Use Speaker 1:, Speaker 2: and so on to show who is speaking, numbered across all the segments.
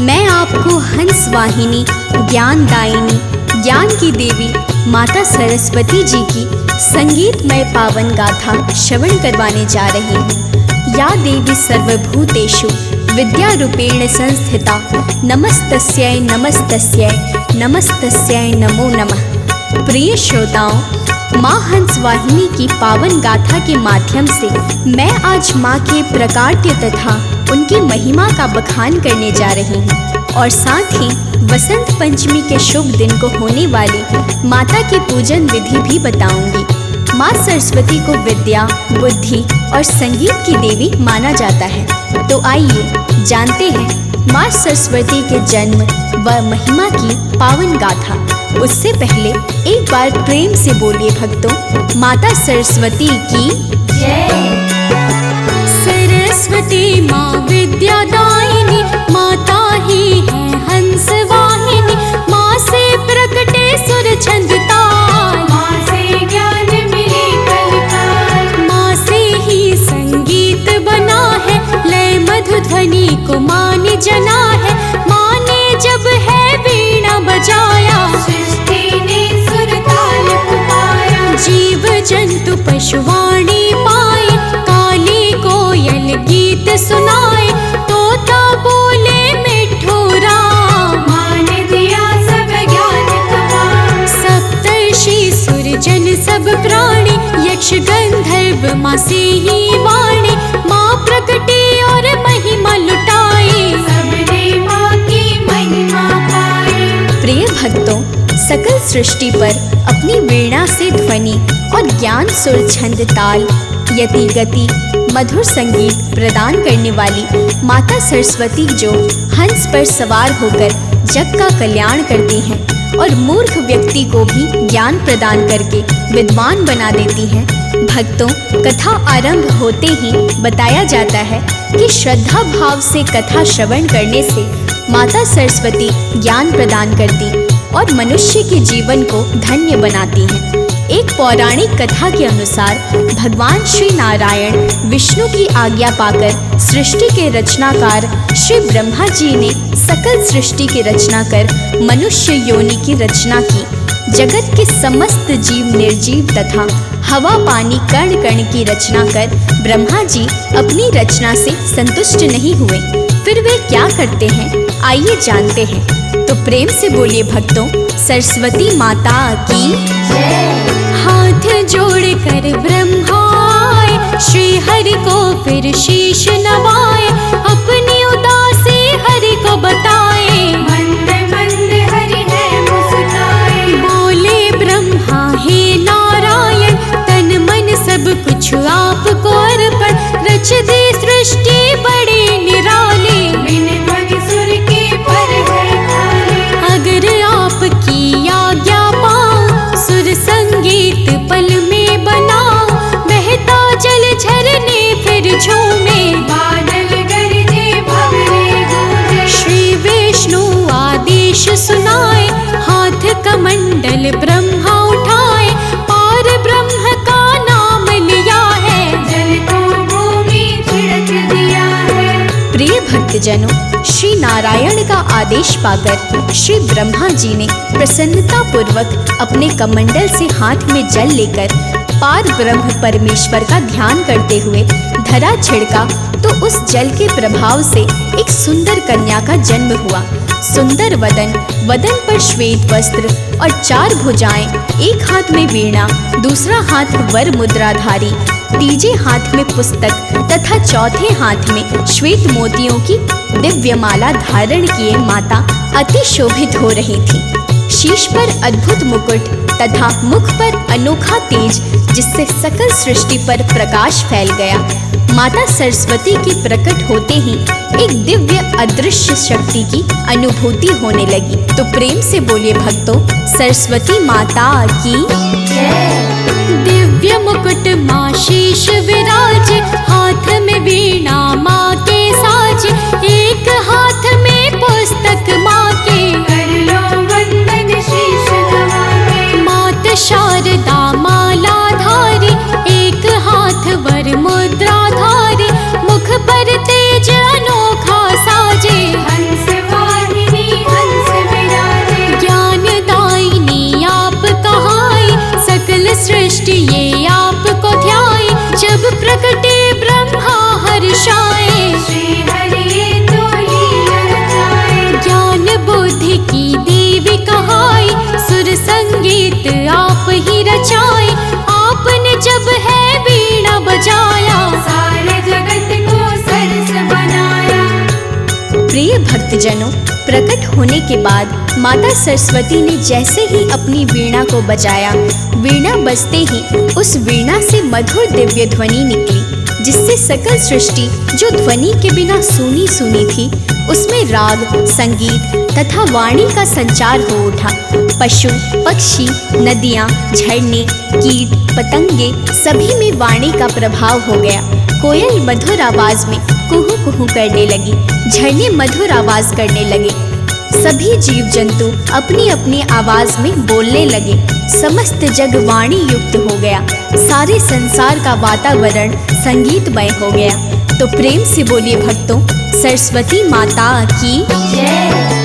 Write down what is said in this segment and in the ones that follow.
Speaker 1: मैं आपको हंस वाहिनी, ज्ञानदायिनी, ज्ञान की देवी माता सरस्वती जी की संगीतमय पावन गाथा श्रवण करवाने जा रही हूँ। या देवी सर्वभूतेषु विद्यारूपेण संस्थिता, नमस्तस्यै नमस्तस्यै नमस्तस्यै नमो नमः। प्रिय श्रोताओं, माँ हंस वाहिनी की पावन गाथा के माध्यम से मैं आज माँ के प्रकाट्य तथा उनकी महिमा का बखान करने जा रही हूँ और साथ ही वसंत पंचमी के शुभ दिन को होने वाली माता की पूजन विधि भी बताऊंगी। माँ सरस्वती को विद्या, बुद्धि और संगीत की देवी माना जाता है। तो आइए जानते हैं माँ सरस्वती के जन्म व महिमा की पावन गाथा। उससे पहले एक बार प्रेम से बोलिए भक्तों, माता सरस्वती की जय। सरस्वती माँ विद्यादायिनी, माता ही है हंस वाहिनी। माँ से प्रकटे सुर छंद ताल,
Speaker 2: माँ से ज्ञान मिले कलकाल।
Speaker 1: माँ से ही संगीत बना है, लय मधु ध्वनि को माँ ने जना है। माँ ने जब है वीणा बजाया,
Speaker 2: सृष्टि ने सुर ताल पुकारा।
Speaker 1: जीव जंतु पशुवाणी पाए, काली कोयल गीत सुनाए। तोता बोले मिठो राम,
Speaker 2: माँ ने दिया सब ज्ञान कमा।
Speaker 1: सप्तर्षि सुरजन सब प्राणी, यक्ष गंधर्व माँ से ही वाणी। माँ प्रकटी और महिमा लुटाई,
Speaker 2: सबने माँ की महिमा पाई।
Speaker 1: प्रिय भक्तों, सकल सृष्टि पर अपनी वीणा से ध्वनि और ज्ञान सुर छंद ताल यति गति मधुर संगीत प्रदान करने वाली माता सरस्वती जो हंस पर सवार होकर जग का कल्याण करती हैं और मूर्ख व्यक्ति को भी ज्ञान प्रदान करके विद्वान बना देती हैं। भक्तों, कथा आरंभ होते ही बताया जाता है कि श्रद्धा भाव से कथा श्रवण करने से माता सरस्वती ज्ञान प्रदान करती और मनुष्य के जीवन को धन्य बनाती हैं। एक पौराणिक कथा के अनुसार भगवान श्री नारायण विष्णु की आज्ञा पाकर सृष्टि के रचनाकार श्री ब्रह्मा जी ने सकल सृष्टि की रचना कर मनुष्य योनि की रचना की। जगत के समस्त जीव निर्जीव तथा हवा पानी कण कण की रचना कर ब्रह्मा जी अपनी रचना से संतुष्ट नहीं हुए। फिर वे क्या करते हैं, आइए जानते हैं। तो प्रेम से बोलिए भक्तों, सरस्वती माता की
Speaker 2: जय।
Speaker 1: हाथ जोड़ कर ब्रह्माए, श्री हरि को फिर शीश नवाए। अपनी उदासी हरि को बताए,
Speaker 2: मंद मंद हरि है मुस्काए।
Speaker 1: बोले ब्रह्मा हे नारायण, तन मन सब कुछ आपको अर्पण। रच दी सृष्टि बड़ी निराली,
Speaker 2: बिन ध्वनि सुर के पर है खाली।
Speaker 1: अगर आपकी आज्ञा पाऊं, सुर संगीत पल में बनाऊं। बहता जल झरने फिर झूमे,
Speaker 2: बादल गरजे भंवरे गूंजे।
Speaker 1: श्री विष्णु आदेश सुनाए। हाथ कमंडल ब्रह्मा उठाए, पार ब्रह्म का नाम लिया है।
Speaker 2: जल को भूमि छिड़क दिया है।
Speaker 1: प्रिय भक्तजनों, श्री नारायण का आदेश पाकर श्री ब्रह्मा जी ने प्रसन्नता पूर्वक अपने कमंडल से हाथ में जल लेकर पार ब्रह्म परमेश्वर का ध्यान करते हुए धरा छिड़का तो उस जल के प्रभाव से एक सुंदर कन्या का जन्म हुआ। सुंदर वदन, वदन पर श्वेत वस्त्र और 4 भुजाएं, एक हाथ में वीणा, दूसरा हाथ वर मुद्राधारी, तीजे हाथ में पुस्तक तथा चौथे हाथ में श्वेत मोतियों की दिव्य माला धारण किए माता अति शोभित हो रही थी। शीश पर अद्भुत मुकुट तथा मुख पर अनोखा तेज, जिससे सकल सृष्टि पर प्रकाश फैल गया। माता सरस्वती के प्रकट होते ही एक दिव्य अदृश्य शक्ति की अनुभूति होने लगी। तो प्रेम से बोलिए भक्तों, सरस्वती माता की
Speaker 2: जय।
Speaker 1: दिव्य मुकुट माँ शीश विराज, हाथ में वीणा माँ के साज। एक हाथ में पुस्तक माँ के,
Speaker 2: कर लो वंदन शीश नवा के।
Speaker 1: मात शारदा माला धारी, एक हाथ वर मुद्रा धारी। मुख पर तेज अनोखा साजे,
Speaker 2: हंस वाहिनी
Speaker 1: ये आपको ध्याए, जब प्रकटे ब्रह्मा हर्षाए।
Speaker 2: श्री हरि तो लीला रचाए,
Speaker 1: ज्ञान बुद्धि की देवी कहाई, सुर संगीत आप ही रचाए। आपने जब है वीणा बजाया,
Speaker 2: सारे जगत को सरस बनाया।
Speaker 1: प्रिय भक्तजनों, प्रकट होने के बाद माता सरस्वती ने जैसे ही अपनी वीणा को बजाया, वीणा बजते ही उस वीणा से मधुर दिव्य ध्वनि निकली, जिससे सकल सृष्टि जो ध्वनि के बिना सूनी सूनी थी, उसमें राग, संगीत तथा वाणी का संचार हो उठा। पशु, पक्षी, नदियाँ, झरने, कीट, पतंगे सभी में वाणी का प्रभाव हो गया। कोयल मधुर आवाज में कुहू कुहू करने लगी, झरने मधुर आवाज करने लगे, सभी जीव जंतु अपनी अपनी आवाज में बोलने लगे। समस्त जग वाणी युक्त हो गया, सारे संसार का वातावरण संगीतमय हो गया। तो प्रेम से बोलिए भक्तों, सरस्वती माता की
Speaker 2: जय।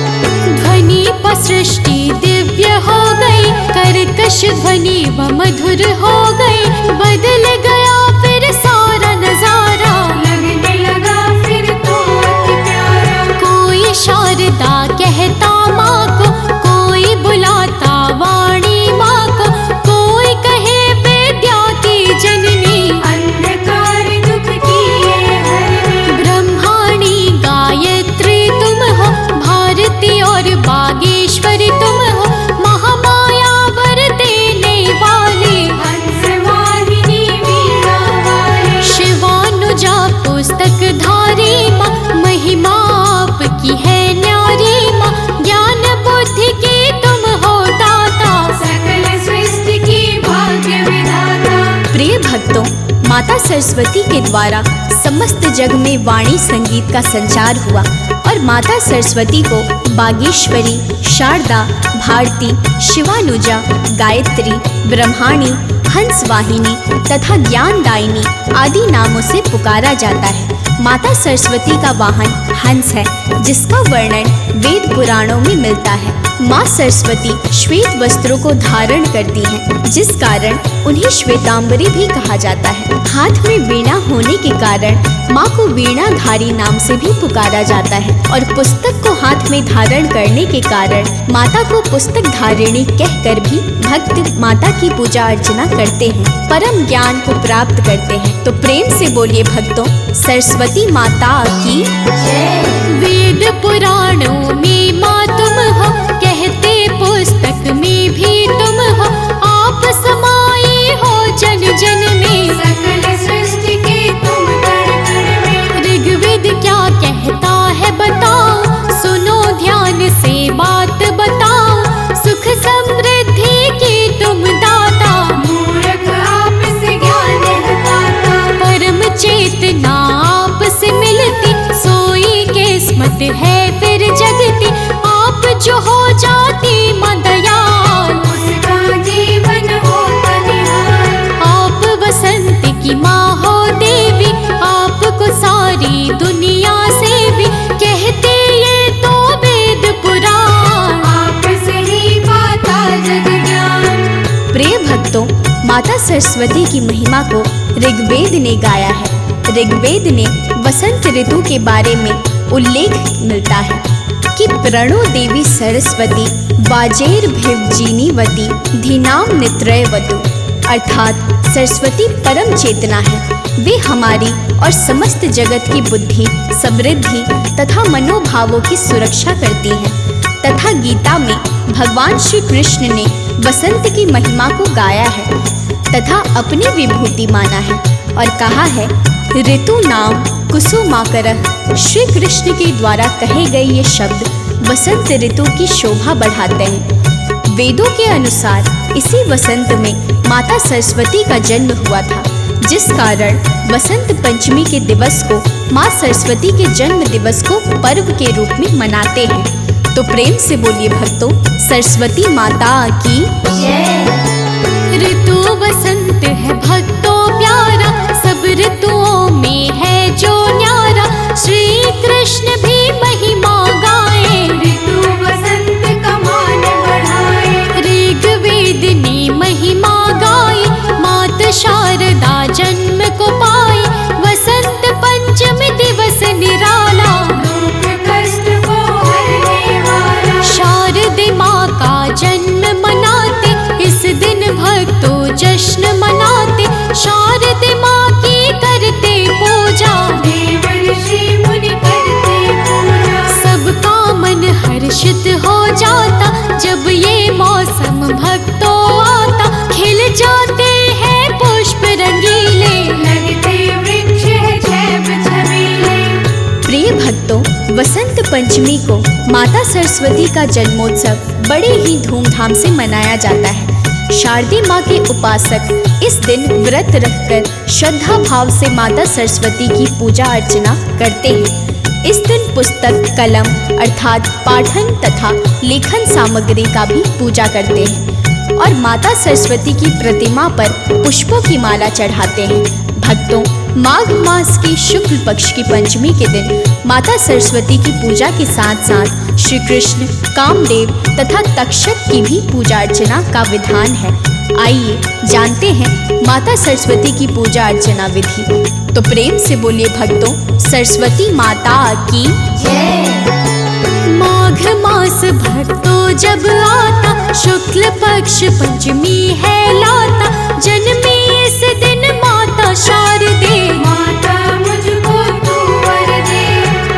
Speaker 1: ध्वनि पर सृष्टि दिव्य हो गई, कर्कश ध्वनि व मधुर हो गई। बदल गया फिर सारा नजारा,
Speaker 2: लगने लगा फिर तो अति प्यारा।
Speaker 1: कोई शारदा कहता माँ को, कोई बुलाता वाणी माँ को, कोई कहे विद्याती जननी,
Speaker 2: अंधकार दुख की ये हरनी।
Speaker 1: ब्रह्माणी गायत्री तुम हो, भारती और बागेश्वरी तुम हो, महामाया वर देने वाली,
Speaker 2: हंस वाहिनी वीणा वाली।
Speaker 1: शिवानुजा पुस्तक धारी माँ, महिमा आपकी है न्यारी माँ। ज्ञान बुद्धि की तुम हो दाता,
Speaker 2: सकल सृष्टि की भाग्य विधाता।
Speaker 1: प्रिय भक्तों, माता सरस्वती के द्वारा समस्त जग में वाणी संगीत का संचार हुआ और माता सरस्वती को बागेश्वरी, शारदा, भारती, शिवानुजा, गायत्री, ब्रह्माणी, हंसवाहिनी तथा ज्ञानदायिनी आदि नामों से पुकारा जाता है। माता सरस्वती का वाहन हंस है, जिसका वर्णन वेद पुराणों में मिलता है। माँ सरस्वती श्वेत वस्त्रों को धारण करती हैं, जिस कारण उन्हें श्वेतांबरी भी कहा जाता है। हाथ में वीणा होने के कारण माँ को वीणाधारी नाम से भी पुकारा जाता है और पुस्तक को हाथ में धारण करने के कारण माता को पुस्तक धारिणी कहकर भी भक्त माता की पूजा अर्चना करते हैं, परम ज्ञान को प्राप्त करते हैं। तो प्रेम से बोलिए भक्तों, सरस्वती माता की
Speaker 2: जय।
Speaker 1: वेद पुराणों में माँ तुम हो, कहते पुस्तक में भी तुम हो, आप समाये हो जन जन में,
Speaker 2: सकल सृष्टि की तुम कण कण में।
Speaker 1: ऋग्वेद क्या कहता है बताओ, सुनो ध्यान से बात बताओ। सुख समृद्धि की तुम दाता,
Speaker 2: मूर्ख आपसे ज्ञान है पाता।
Speaker 1: परम चेतना आपसे मिलती, सोई किस्मत है फिर जगती। आप जो हो जाती माँ दयाल,
Speaker 2: उसका जीवन होता निहाल।
Speaker 1: आप वसंत की माँ हो देवी, आपको सारी दुनिया से भी कहते ये तो वेद पुराण।
Speaker 2: आपसे ही पाता जग ज्ञान।
Speaker 1: प्रिय भक्तों, माता सरस्वती की महिमा को ऋग्वेद ने गाया है। ऋग्वेद ने वसंत ऋतु के बारे में उल्लेख मिलता है कि प्रणो देवी सरस्वती वाजेर्भिवजीनीवती धीनाम नित्रयवतु, अर्थात सरस्वती परम चेतना है। वे हमारी और समस्त जगत की बुद्धि, समृद्धि तथा मनोभावों की सुरक्षा करती हैं। तथा गीता में भगवान श्री कृष्ण ने वसंत की महिमा को गाया है तथा अपनी विभूति माना है और कहा है, ऋतु नाम कुसुमाकरः। श्री कृष्ण के द्वारा कहे गए ये शब्द वसंत ऋतु की शोभा बढ़ाते हैं। वेदों के अनुसार इसी वसंत में माता सरस्वती का जन्म हुआ था, जिस कारण वसंत पंचमी के दिवस को माँ सरस्वती के जन्म दिवस को पर्व के रूप में मनाते हैं। तो प्रेम से बोलिए भक्तों, सरस्वती माता की
Speaker 2: जय।
Speaker 1: ऋतु वसंत है भक्तों प्यारा, सब ऋतुओं में है जो न्यारा। श्री कृष्ण भी महिमा गाए,
Speaker 2: ऋतु वसंत का मान बढ़ाए।
Speaker 1: ऋग्वेद ने महिमा गाई। माँ दूषित हो जाता। जब ये मौसम भक्तों आता, खिल जाते हैं पुष्प रंगीले,
Speaker 2: लगते वृक्ष है छैब छबीले।
Speaker 1: प्रिय भक्तों, वसंत पंचमी को माता सरस्वती का जन्मोत्सव बड़े ही धूमधाम से मनाया जाता है। शारदीय माँ के उपासक इस दिन व्रत रखकर श्रद्धा भाव से माता सरस्वती की पूजा अर्चना करते हैं। इस दिन पुस्तक, कलम अर्थात पाठन तथा लेखन सामग्री का भी पूजा करते हैं और माता सरस्वती की प्रतिमा पर पुष्पों की माला चढ़ाते हैं। भक्तों, माघ मास की शुक्ल पक्ष की पंचमी के दिन माता सरस्वती की पूजा के साथ साथ श्री कृष्ण, कामदेव तथा तक्षक की भी पूजा अर्चना का विधान है। आइए जानते हैं माता सरस्वती की पूजा अर्चना विधि। तो प्रेम से बोलिए भक्तों, सरस्वती माता की
Speaker 2: जय।
Speaker 1: माघ मास भक्तों जब आता, शुक्ल पक्ष पंचमी है लाता। जन्मी इस दिन माता शारदे,
Speaker 2: माता मुझको तू वर दे।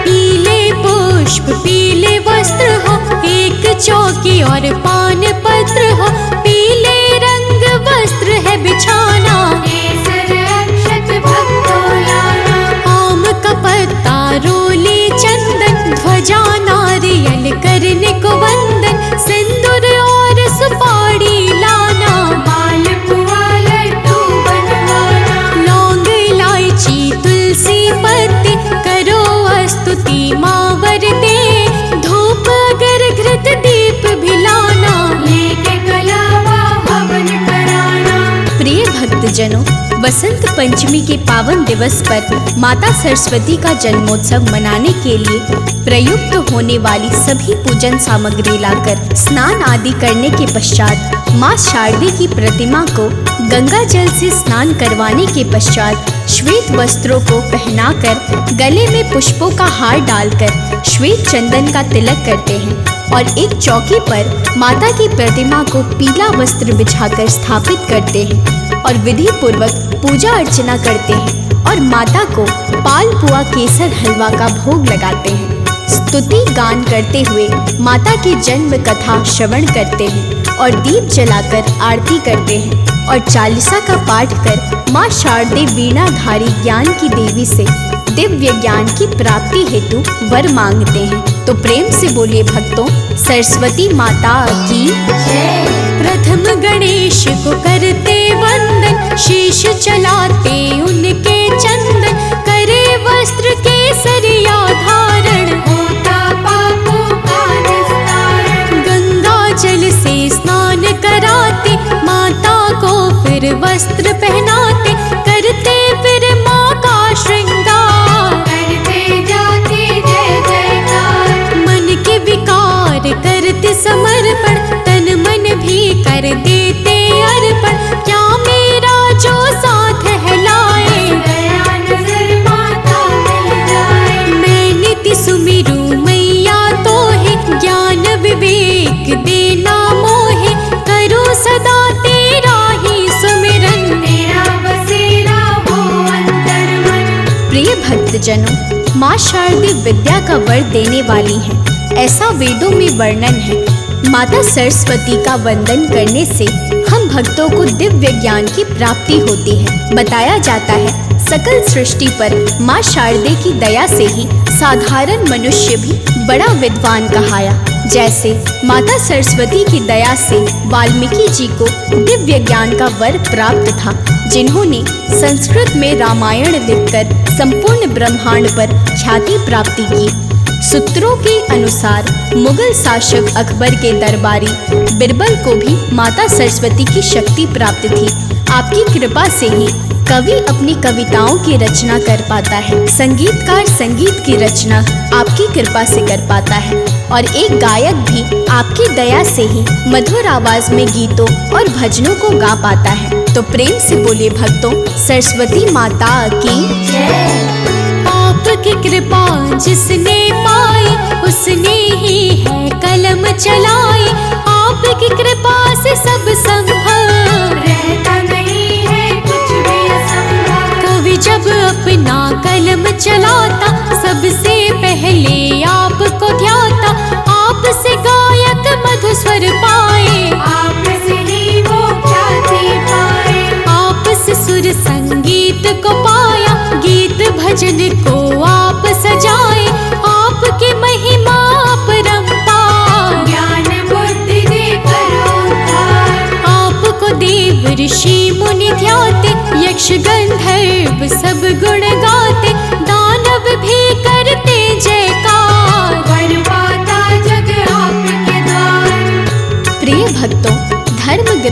Speaker 1: पीले पुष्प पीले वस्त्र हो, एक चौकी और पान पत्र हो। पीले रंग वस्त्र है बिछाना,
Speaker 2: केसर अक्षत भक्तों लाना।
Speaker 1: आम का पत्ता रोले चंदन, ध्वजा नारियल करने को वंदन। सिंदूर और सुपारी लाना,
Speaker 2: मालपुआ लड्डू बनवाना।
Speaker 1: लौंग इलायची तुलसी पत्ती, करो स्तुति माँ वर दे। धूप अगर घृत दीप भी लाना,
Speaker 2: लेके कलावा हवन कराना।
Speaker 1: प्रिय भक्तजनों, वसंत पंचमी के पावन दिवस पर माता सरस्वती का जन्मोत्सव मनाने के लिए प्रयुक्त होने वाली सभी पूजन सामग्री लाकर स्नान आदि करने के पश्चात माँ शारदे की प्रतिमा को गंगा जल से स्नान करवाने के पश्चात श्वेत वस्त्रों को पहनाकर गले में पुष्पों का हार डालकर श्वेत चंदन का तिलक करते हैं और एक चौकी पर माता की प्रतिमा को पीला वस्त्र बिछाकर स्थापित करते हैं और विधि पूर्वक पूजा अर्चना करते हैं और माता को पालपुआ केसर हलवा का भोग लगाते हैं। स्तुति गान करते हुए माता की जन्म कथा श्रवण करते हैं और दीप जलाकर आरती करते हैं और चालीसा का पाठ कर माँ शारदे वीणाधारी ज्ञान की देवी से दिव्य ज्ञान की प्राप्ति हेतु वर मांगते हैं। तो प्रेम से बोलिए भक्तों, सरस्वती माता की
Speaker 2: जय।
Speaker 1: प्रथम गणेश को करते वंदन, शीश चलाते उनके चंदन। करे वस्त्र केसरिया धारण,
Speaker 2: होता पापों का निस्तारण।
Speaker 1: गंगा जल से स्नान कराते माता को फिर वस्त्र पहनाते। करते फिर माँ का श्रृंगार,
Speaker 2: करते जाते जय जयकार।
Speaker 1: मन के विकार करते समर्पण, तन मन भी कर देते अर्पण। क्या मेरा जो साथ है लाए,
Speaker 2: दया नजर माता मिल जाए।
Speaker 1: मैं नित्य सुमिरू मैया तो है। ज्ञान विवेक देना मोहे, करो सदा तेरा ही सुमिरन।
Speaker 2: तेरा बसेरा हो अंतर मन।
Speaker 1: प्रिय भक्तजनों, माँ शारदे विद्या का वर देने वाली हैं, ऐसा वेदों में वर्णन है। माता सरस्वती का वंदन करने से हम भक्तों को दिव्य ज्ञान की प्राप्ति होती है। बताया जाता है सकल सृष्टि पर माँ शारदे की दया से ही साधारण मनुष्य भी बड़ा विद्वान कहाया। जैसे माता सरस्वती की दया से वाल्मीकि जी को दिव्य ज्ञान का वर प्राप्त था, जिन्होंने संस्कृत में रामायण लिखकर संपूर्ण ब्रह्मांड पर ख्याति प्राप्ति की। सूत्रों के अनुसार मुगल शासक अकबर के दरबारी बिरबल को भी माता सरस्वती की शक्ति प्राप्त थी। आपकी कृपा से ही कवि अपनी कविताओं की रचना कर पाता है, संगीतकार संगीत की रचना आपकी कृपा से कर पाता है और एक गायक भी आपकी दया से ही मधुर आवाज में गीतों और भजनों को गा पाता है। तो प्रेम से बोलिए भक्तों, सरस्वती माता की
Speaker 2: जय।
Speaker 1: आपकी कृपा जिसने पाई, उसने ही है कलम चलाई। आपकी कृपा से सब संभव,
Speaker 2: रहता नहीं है कुछ भी असंभव।
Speaker 1: कवि जब अपना कलम चलाता, सबसे पहले आपको ध्याता। आपसे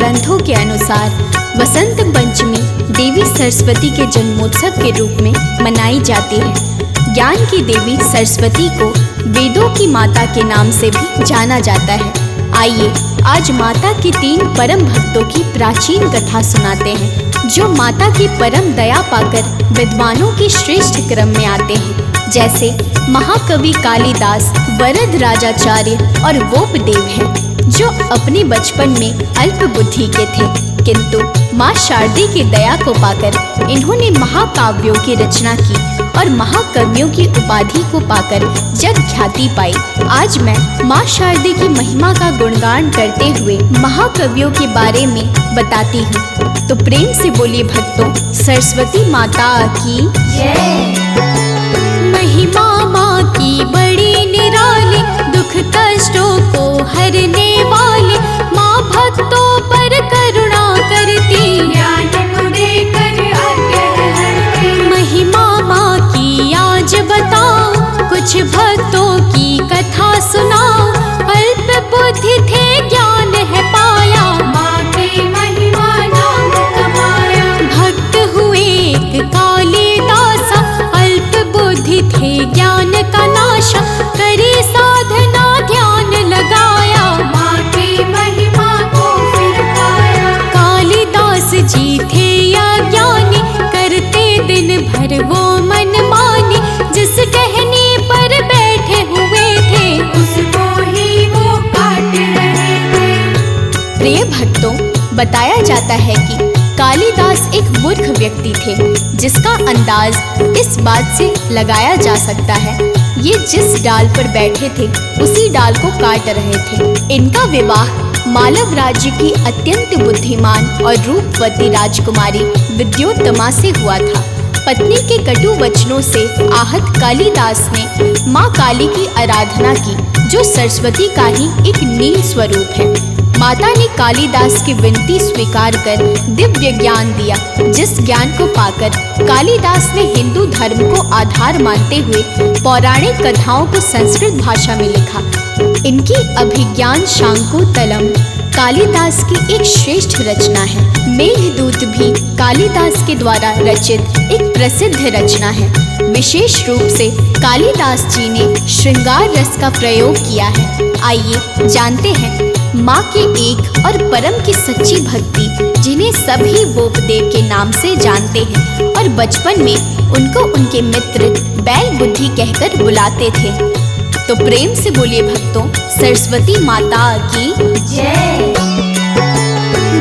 Speaker 1: ग्रंथों के अनुसार वसंत पंचमी देवी सरस्वती के जन्मोत्सव के रूप में मनाई जाती है। ज्ञान की देवी सरस्वती को वेदों की माता के नाम से भी जाना जाता है। आइए आज माता की 3 परम भक्तों की प्राचीन कथा सुनाते हैं, जो माता की परम दया पाकर विद्वानों के श्रेष्ठ क्रम में आते हैं। जैसे महाकवि कालिदास, वरद राजाचार्य और वोपदेव हैं, जो अपने बचपन में अल्प बुद्धि के थे, किंतु माँ शारदे की दया को पाकर इन्होंने महाकाव्यों की रचना की और महाकवियों की उपाधि को पाकर जग ख्याति पाई। आज मैं माँ शारदे की महिमा का गुणगान करते हुए महाकवियों के बारे में बताती हूँ। तो प्रेम से बोलिए भक्तों, सरस्वती माता की
Speaker 2: जय।
Speaker 1: महिमा माँ की बड़ी निराली, दुख कष्टों को हरने वाली, माँ भक्तों पर करुणा करती,
Speaker 2: ज्ञान को देकर अज्ञान हरती।
Speaker 1: महिमा माँ की आज बताओ, कुछ भक्तों की कथा सुनाओ। अल्प बुद्धि थे ज्ञान है पाया,
Speaker 2: माँ की महिमा नाम कमाया।
Speaker 1: भक्त हुए एक कालिदासा, अल्प बुद्धि थे ज्ञान का नाशा, करे साधना ध्यान लगाया,
Speaker 2: माँ की महिमा को फिर पाया।
Speaker 1: कालिदास जी थे अज्ञानी, करते दिन भर वो मनमानी, जिस टहनी पर बैठे हुए थे,
Speaker 2: उसको ही वो काट रहे थे।
Speaker 1: प्रिय भक्तों, बताया जाता है कि कालिदास एक मूर्ख व्यक्ति थे, जिसका अंदाज इस बात से लगाया जा सकता है ये जिस डाल पर बैठे थे उसी डाल को काट रहे थे। इनका विवाह मालव राज्य की अत्यंत बुद्धिमान और रूपवती राजकुमारी विद्योत्तमा से हुआ था। पत्नी के कटु वचनों से आहत कालिदास ने माँ काली की आराधना की, जो सरस्वती का ही एक नील स्वरूप है। माता ने कालिदास की विनती स्वीकार कर दिव्य ज्ञान दिया, जिस ज्ञान को पाकर कालिदास ने हिंदू धर्म को आधार मानते हुए पौराणिक कथाओं को संस्कृत भाषा में लिखा। इनकी अभिज्ञान शाकुंतलम कालिदास की एक श्रेष्ठ रचना है। मेघदूत भी कालिदास के द्वारा रचित एक प्रसिद्ध रचना है। विशेष रूप से कालिदास जी ने श्रृंगार रस का प्रयोग किया है। आइए जानते हैं माँ के एक और परम की सच्ची भक्ति, जिन्हें सभी वोपदेव के नाम से जानते हैं और बचपन में उनको उनके मित्र बैल बुद्धि कहकर बुलाते थे। तो प्रेम से बोलिए भक्तों, सरस्वती माता की
Speaker 2: जय।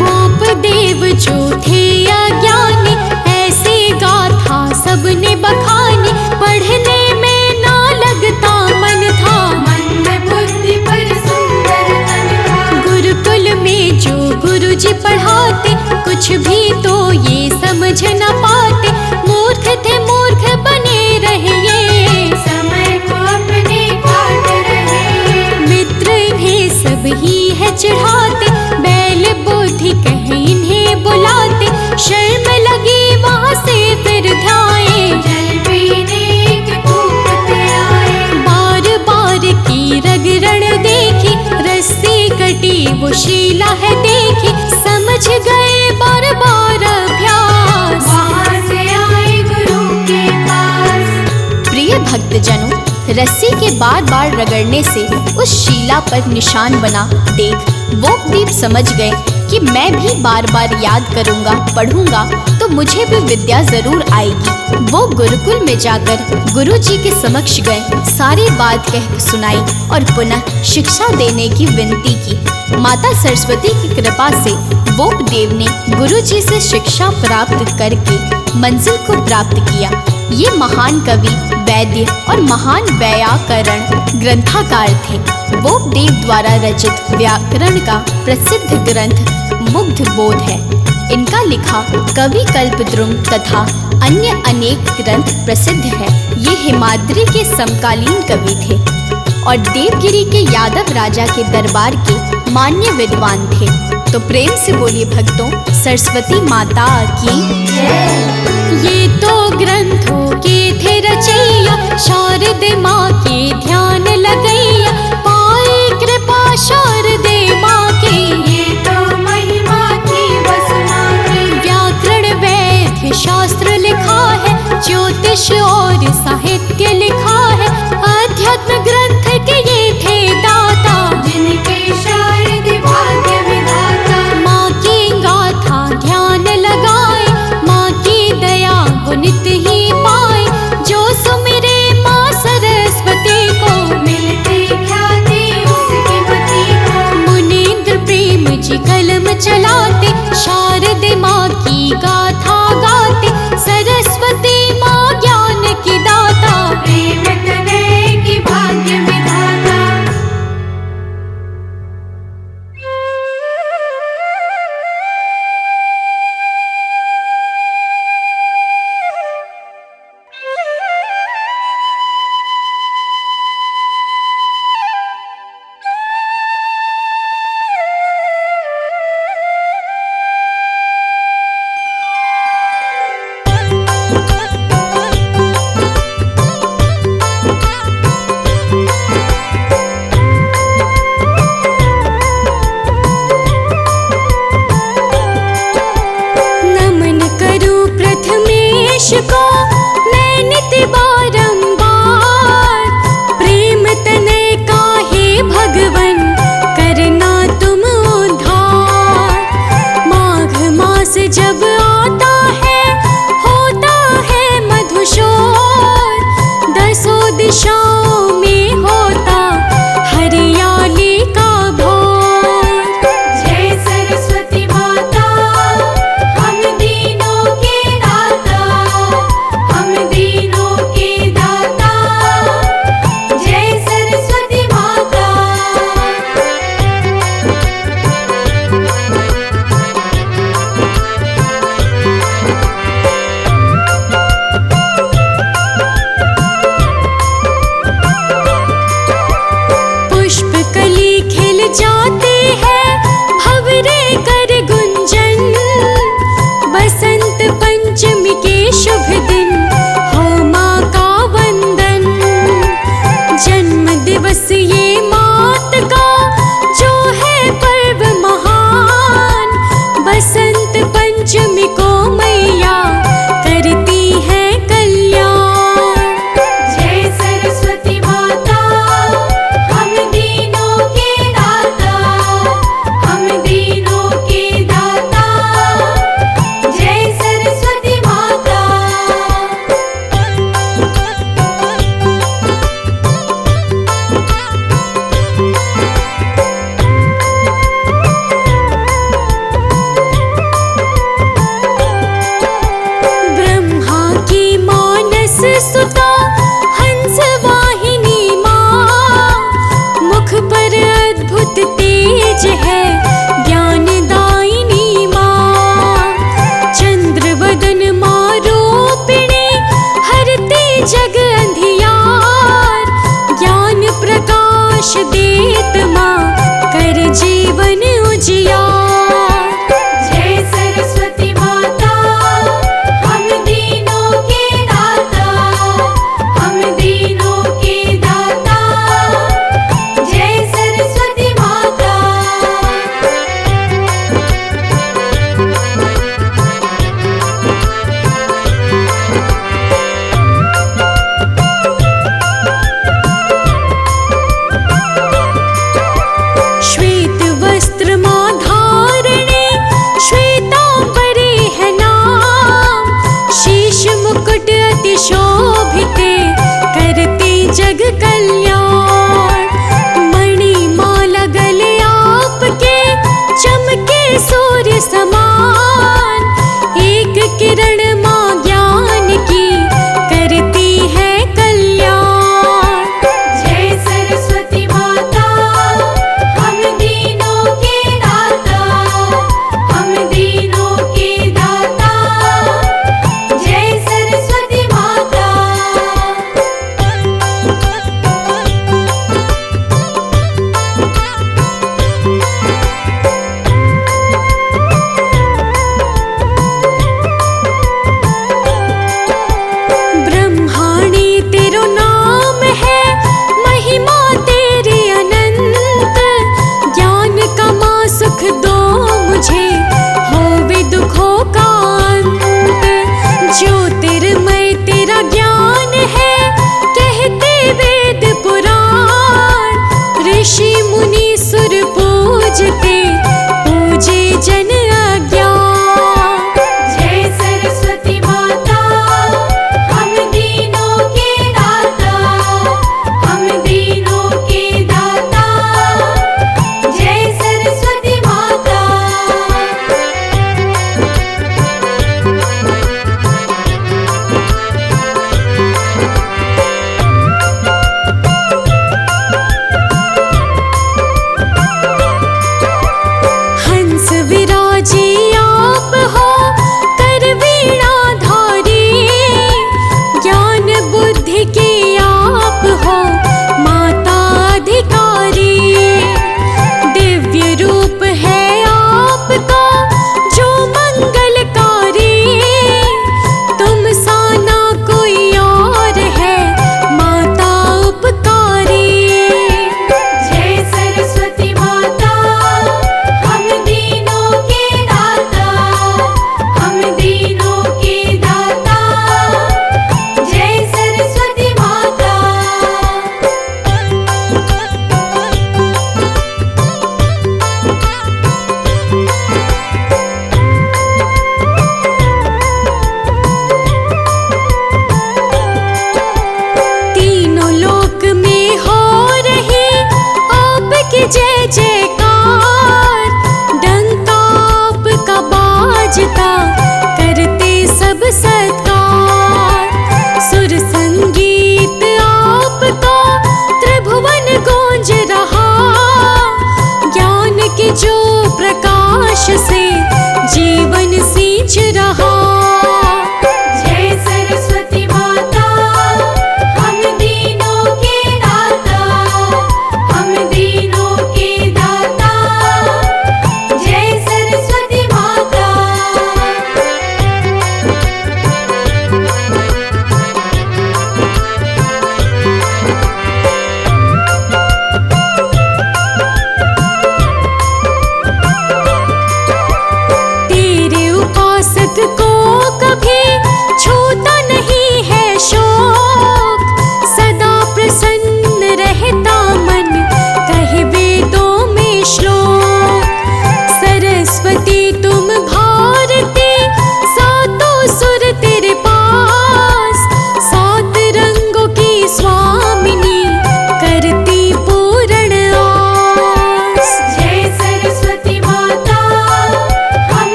Speaker 1: वोपदेव जो थे अज्ञानी, ऐसे गाथा सबने बखानी, पढ़ने में ना लगता मन था,
Speaker 2: मंद बुद्धि पर सुंदर तन था।
Speaker 1: गुरुकुल में जो गुरुजी पढ़ाते, कुछ भी तो ये समझ न पाते, मूर्ख थे मूर्ख बने रहे ये,
Speaker 2: समय को अपने काट रहे।
Speaker 1: मित्र इन्हें सब ही है चिढ़ाते, बैल बुद्धि कहे इन्हें बुलाते, शर्म लगी वहाँ से फिर ध्याए,
Speaker 2: जल पीने के कूपते आए।
Speaker 1: बार बार की रगरण देखी, रस्सी कटी वो शीला है देखी, समझ गए बार बार अभ्यास,
Speaker 2: वहाँ से आए गुरु के पास।
Speaker 1: प्रिय भक्तजनों, रस्सी के बार बार रगड़ने से उस शिला पर निशान बना देख वोपदेव समझ गए कि मैं भी बार बार याद करूंगा, पढ़ूंगा तो मुझे भी विद्या जरूर आएगी। वो गुरुकुल में जाकर गुरुजी के समक्ष गए, सारी बात कह सुनाई और पुनः शिक्षा देने की विनती की। माता सरस्वती की कृपा से वोपदेव ने गुरुजी से शिक्षा प्राप्त करके मंजिल को प्राप्त किया। ये महान कवि, वैद्य और महान व्याकरण ग्रंथकार थे। वोपदेव द्वारा रचित व्याकरण का प्रसिद्ध ग्रंथ मुग्ध बोध है। इनका लिखा कवि कल्पद्रुम तथा अन्य अनेक ग्रंथ प्रसिद्ध है। ये हिमाद्री के समकालीन कवि थे और देवगिरी के यादव राजा के दरबार के मान्य विद्वान थे। तो प्रेम से बोलिए भक्तों, सरस्वती माता की
Speaker 2: जय।
Speaker 1: ये तो ग्रंथों के थे रचैया, शारदे माँ के ध्यान लगैया, पाए कृपा शारदे माँ की।
Speaker 2: ये तो महिमा
Speaker 1: कली खिल जाती है, भंवरे कर गुंजन। बसंत पंचमी के शुभ दिन हो माँ का वंदन। जन्म दिवस ये मात का जो है पर्व महान। बसंत पंचमी को मैया करती है कल्याण।
Speaker 2: जय सरस्वती माता, हम दीनों के दाता, हम दीनों के दाता। जय सरस्वती माता।
Speaker 1: ब्रह्मा की मानस सुता हंस वाहिनी माँ। मुख पर अद्भुत तेज है ज्ञानदायिनी माँ। चंद्र वदन माँ रूपिणी हरती जग अंधियार। ज्ञान प्रकाश देत माँ कर जीवन उजियार।
Speaker 2: जय सरस्वती माता, हम दीनों के दाता, हम दीनों के दाता। जय सरस्वती माता।
Speaker 1: श्वेत वस्त्र माँ धारणे, श्वेतांबरी है नाम। शीश मुकुट अति शोभिते, करती जग कल्याण। मणि माला गले आपके, चमके सूर्य समान। एक किरण माँ ज्ञान की, करती है कल्याण।
Speaker 2: जय सरस्वती माता, हम दीनों के दाता, हम दीनों के दाता। जय सरस्वती माता।
Speaker 1: ब्रह्माणी तेरो नाम है, महिमा तेरी अनंत। ज्ञान का माँ सुख दो मुझे, होवे दुखों का अंत। ज्योतिर्मय तेरा ज्ञान है, कहते वेद पुराण। ऋषि मुनि सुर पूजते, पूजे जन अज्ञान।
Speaker 2: जय सरस्वती माता, हम दीनों के दाता, हम दीनों के दाता। जय सरस्वती माता।
Speaker 1: हंस विराजी आप हो, कर वीणा धारी। ज्ञान बुद्धि की आप हो, माता अधिकारी। दिव्य रूप है आपका जो मंगलकारी। तुम सा ना कोई और है, माता उपकारी।
Speaker 2: जय सरस्वती माता, हम दीनों के दाता, हम दीनों के दाता। जय सरस्वती माता।
Speaker 1: तीनों लोक में हो रही आपकी जय जयकार। डंका आपका बाजता, करते सब सत्कार। सुर संगीत आपका त्रिभुवन गूंज रहा। ज्ञान के जो प्रकाश से जीवन सींच रहा।
Speaker 2: जय सरस्वती माता, हम दीनों के दाता, हम दीनों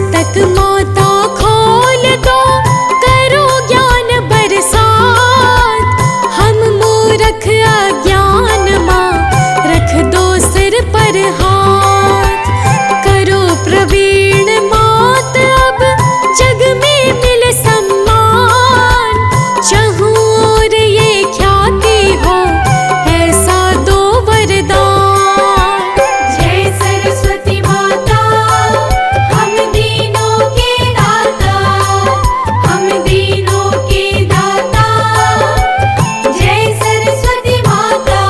Speaker 1: मस्तक माता खोल दो, करो ज्ञान बरसात। हम मूर्ख अज्ञान माँ, रख दो सिर पर हाथ। करो प्रवीण मात, अब जग में मिले सम्मान। चहु और ये ख्याति हो, ऐसा दो वरदान।
Speaker 2: जय सरस्वती माता, हम दीनों के दाता, हम दीनों के दाता। जय सरस्वती माता।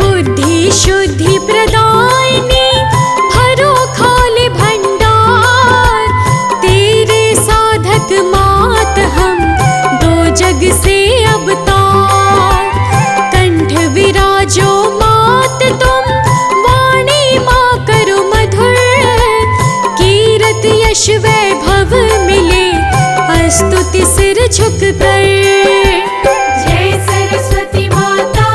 Speaker 1: बुद्धि शुद्धि प्रदायिनी, भरो खाले भंडार। तेरे साधक मात हम, दो जग से अवतार। कंठ विराजो मात तुम, वाणी माँ करो मधुर। कीरत यश वैभव मिले, स्तुति सिर झुक कर।
Speaker 2: जय सरस्वती माता,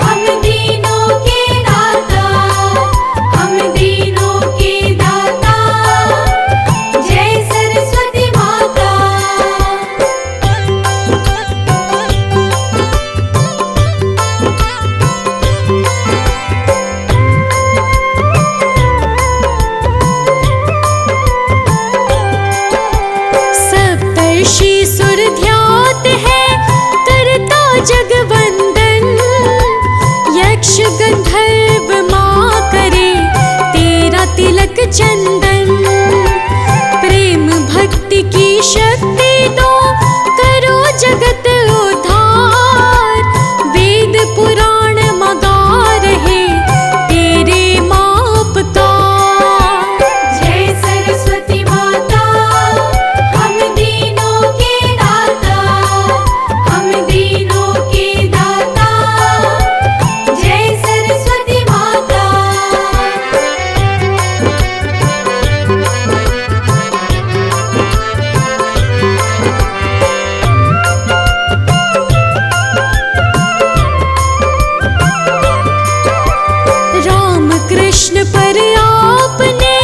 Speaker 2: हम दीनों के दाता, हम दीनों के दाता। जय सरस्वती माता।
Speaker 1: सप्तर्षि सुर ध्यात है, करता जग वंदन। यक्ष गंधर्व माँ करे, तेरा तिलक चंदन। प्रेम भक्ति की शक्ति दो, करो जगत उद्धार। वेद पुराण मगा रहे, तेरे माँ उपकार।
Speaker 2: जय सरस्वती माता, हम दीनों के दाता, हम दीनों के दाता। जय सरस्वती माता।
Speaker 1: राम कृष्ण पर आपने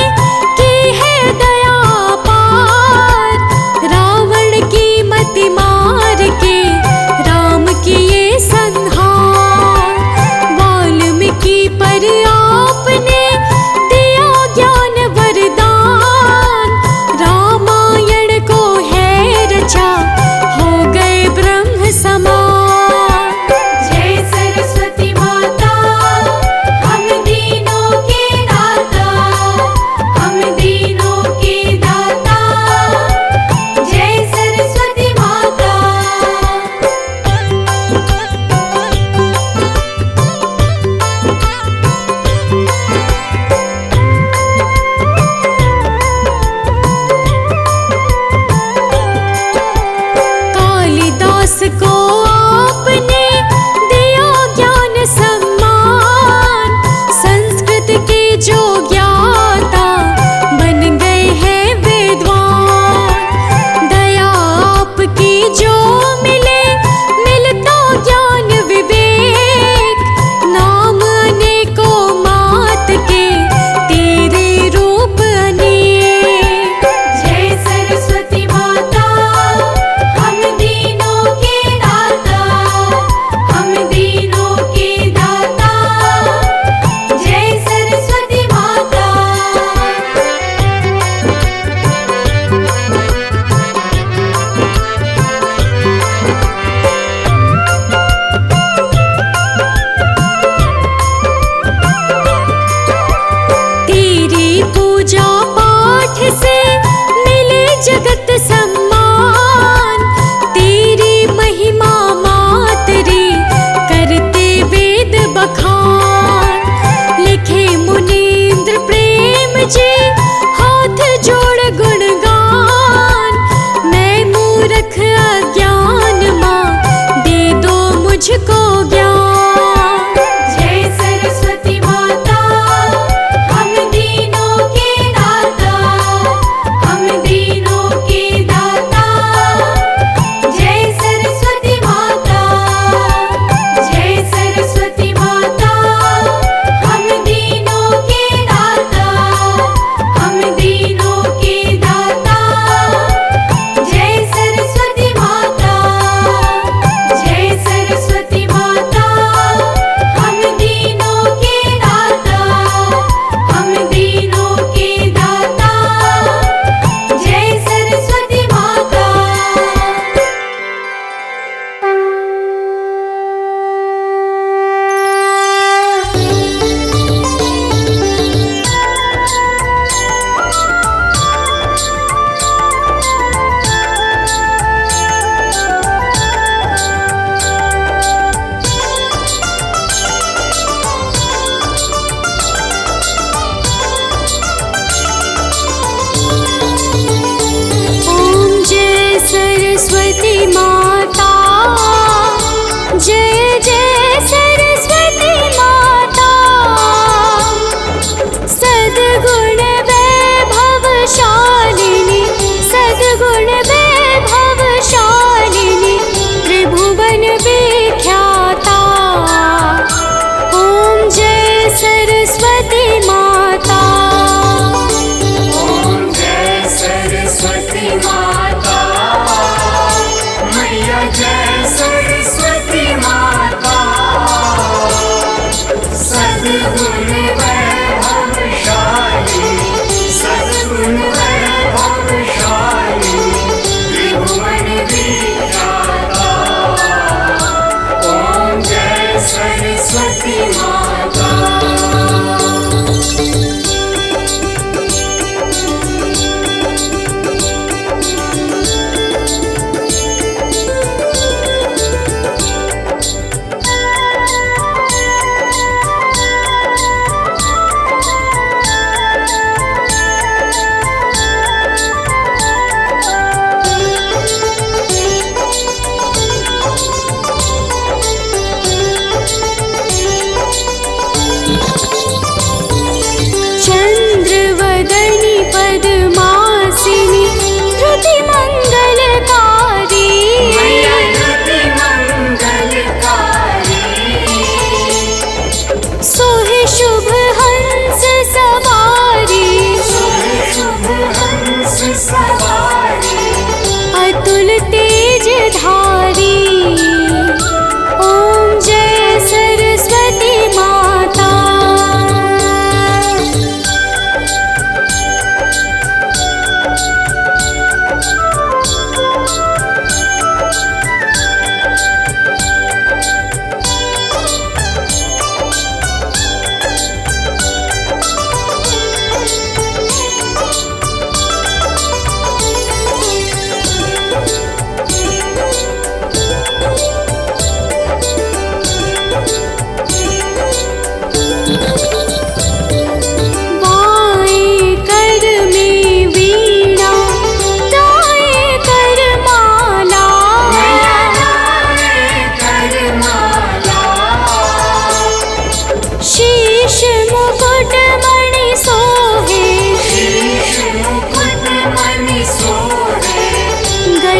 Speaker 1: की है दया पार। रावण की मति मार के, राम किए संहार। वाल्मीकि पर आपने दिया ज्ञान वरदान। रामायण को है रचा, हो गए ब्रह्म समान।
Speaker 2: जय सरस्वती माता, हम दीनों के दाता, हम दीनों के दाता। जय सरस्वती माता।
Speaker 1: कालिदास को आपने दिया ज्ञान सम्मान। संस्कृत के जो ज्ञाता, बन गए हैं विद्वान। दया आपकी जो मिले, मिलता ज्ञान विवेक। नाम अनेकों मात के, तेरे रूप अनेक।
Speaker 2: जय सरस्वती माता, हम दीनों के दाता, हम दीनों के दाता। जय सरस्वती माता।
Speaker 1: तेरी पूजा पाठ से मिले जगत सम्मान। तेरी महिमा मातरी, करते वेद बखान। लिखे मुनींद्र प्रेम जी, हाथ जोड़ गुणगान। मैं मूर्ख अज्ञान माँ, दे दो मुझको ज्ञान।
Speaker 2: जय सरस्वती माता, हम दीनों के दाता, हम दीनों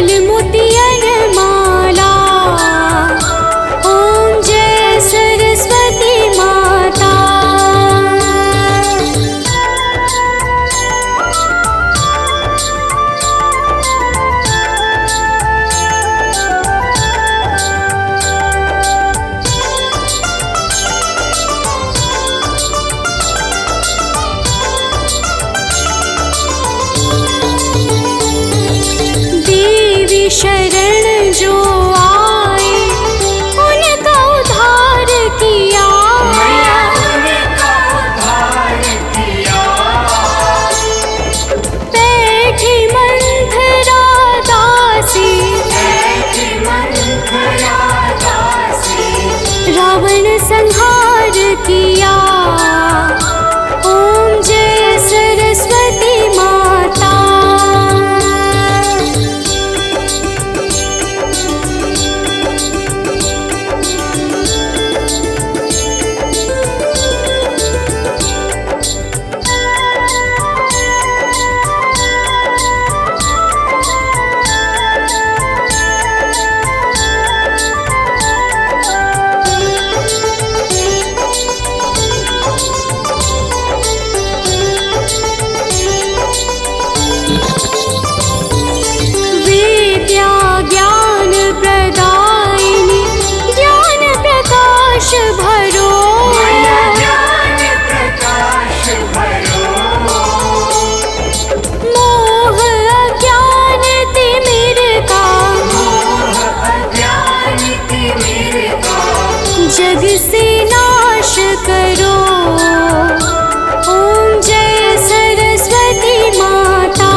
Speaker 1: कमल मोतियन माला। ओम जय सरस्वती माता। शरण जो आए उनका उद्धार किया।
Speaker 2: उनका उद्धार किया।
Speaker 1: बैठी मंथरा दासी।
Speaker 2: बैठी मंथरा दासी।
Speaker 1: रावण संहार किया। ओम जय सरस्वती माता। जग से नाश करो। ओम जय सरस्वती माता।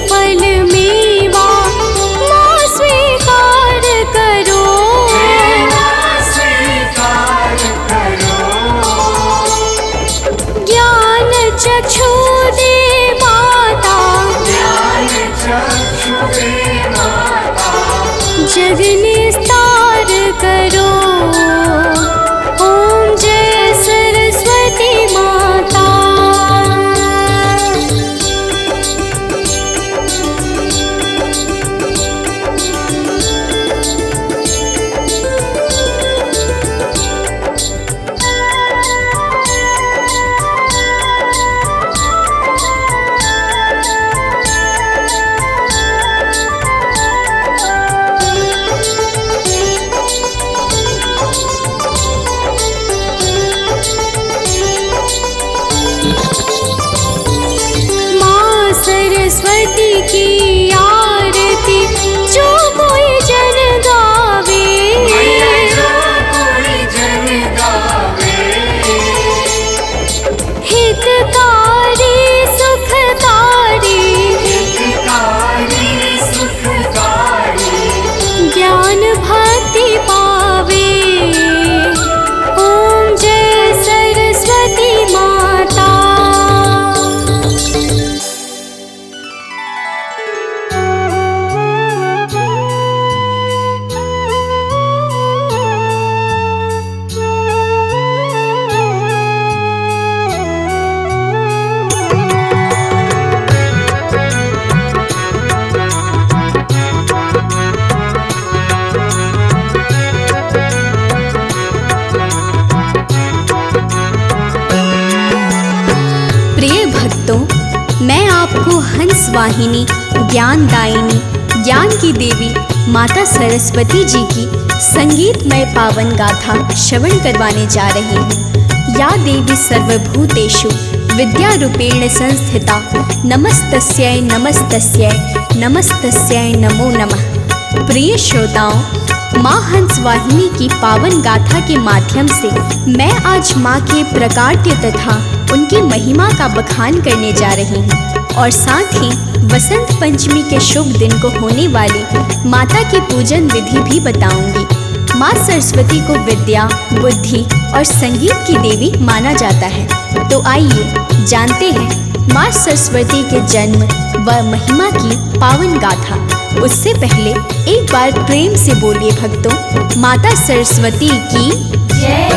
Speaker 1: फल मेवा माँ स्वीकार करो।
Speaker 2: स्वीकार करो।
Speaker 1: ज्ञान चक्षु दे माता।
Speaker 2: ज्ञान चक्षु दे माता।
Speaker 1: जग निस्तार करो। ओम जय सरस्वती माता। सरस्वती की आरती जो कोई जन गावे।
Speaker 2: जो कोई जन गावे।
Speaker 1: हितकारी सुखकारी।
Speaker 2: हितकारी सुखकारी।
Speaker 1: ज्ञान भक्ति पावे। ओम जय सरस्वती माता। मैं आपको हंस वाहिनी ज्ञान दायिनी ज्ञान की देवी माता सरस्वती जी की संगीतमय पावन गाथा श्रवण करवाने जा रही हूँ। या देवी सर्वभूतेषु विद्यारूपेण संस्थिता नमस्तस्यै नमस्तस्यै नमस्तस्यै नमो नमः। प्रिय श्रोताओं, माँ हंस वाहिनी की पावन गाथा के माध्यम से मैं आज माँ के प्रकाट्य तथा उनकी महिमा का बखान करने जा रही हूँ। और साथ ही वसंत पंचमी के शुभ दिन को होने वाली माता की पूजन विधि भी बताऊंगी। माँ सरस्वती को विद्या, बुद्धि और संगीत की देवी माना जाता है। तो आइए जानते हैं माँ सरस्वती के जन्म व महिमा की पावन गाथा। उससे पहले एक बार प्रेम से बोलिए भक्तों, माता सरस्वती की
Speaker 2: जय।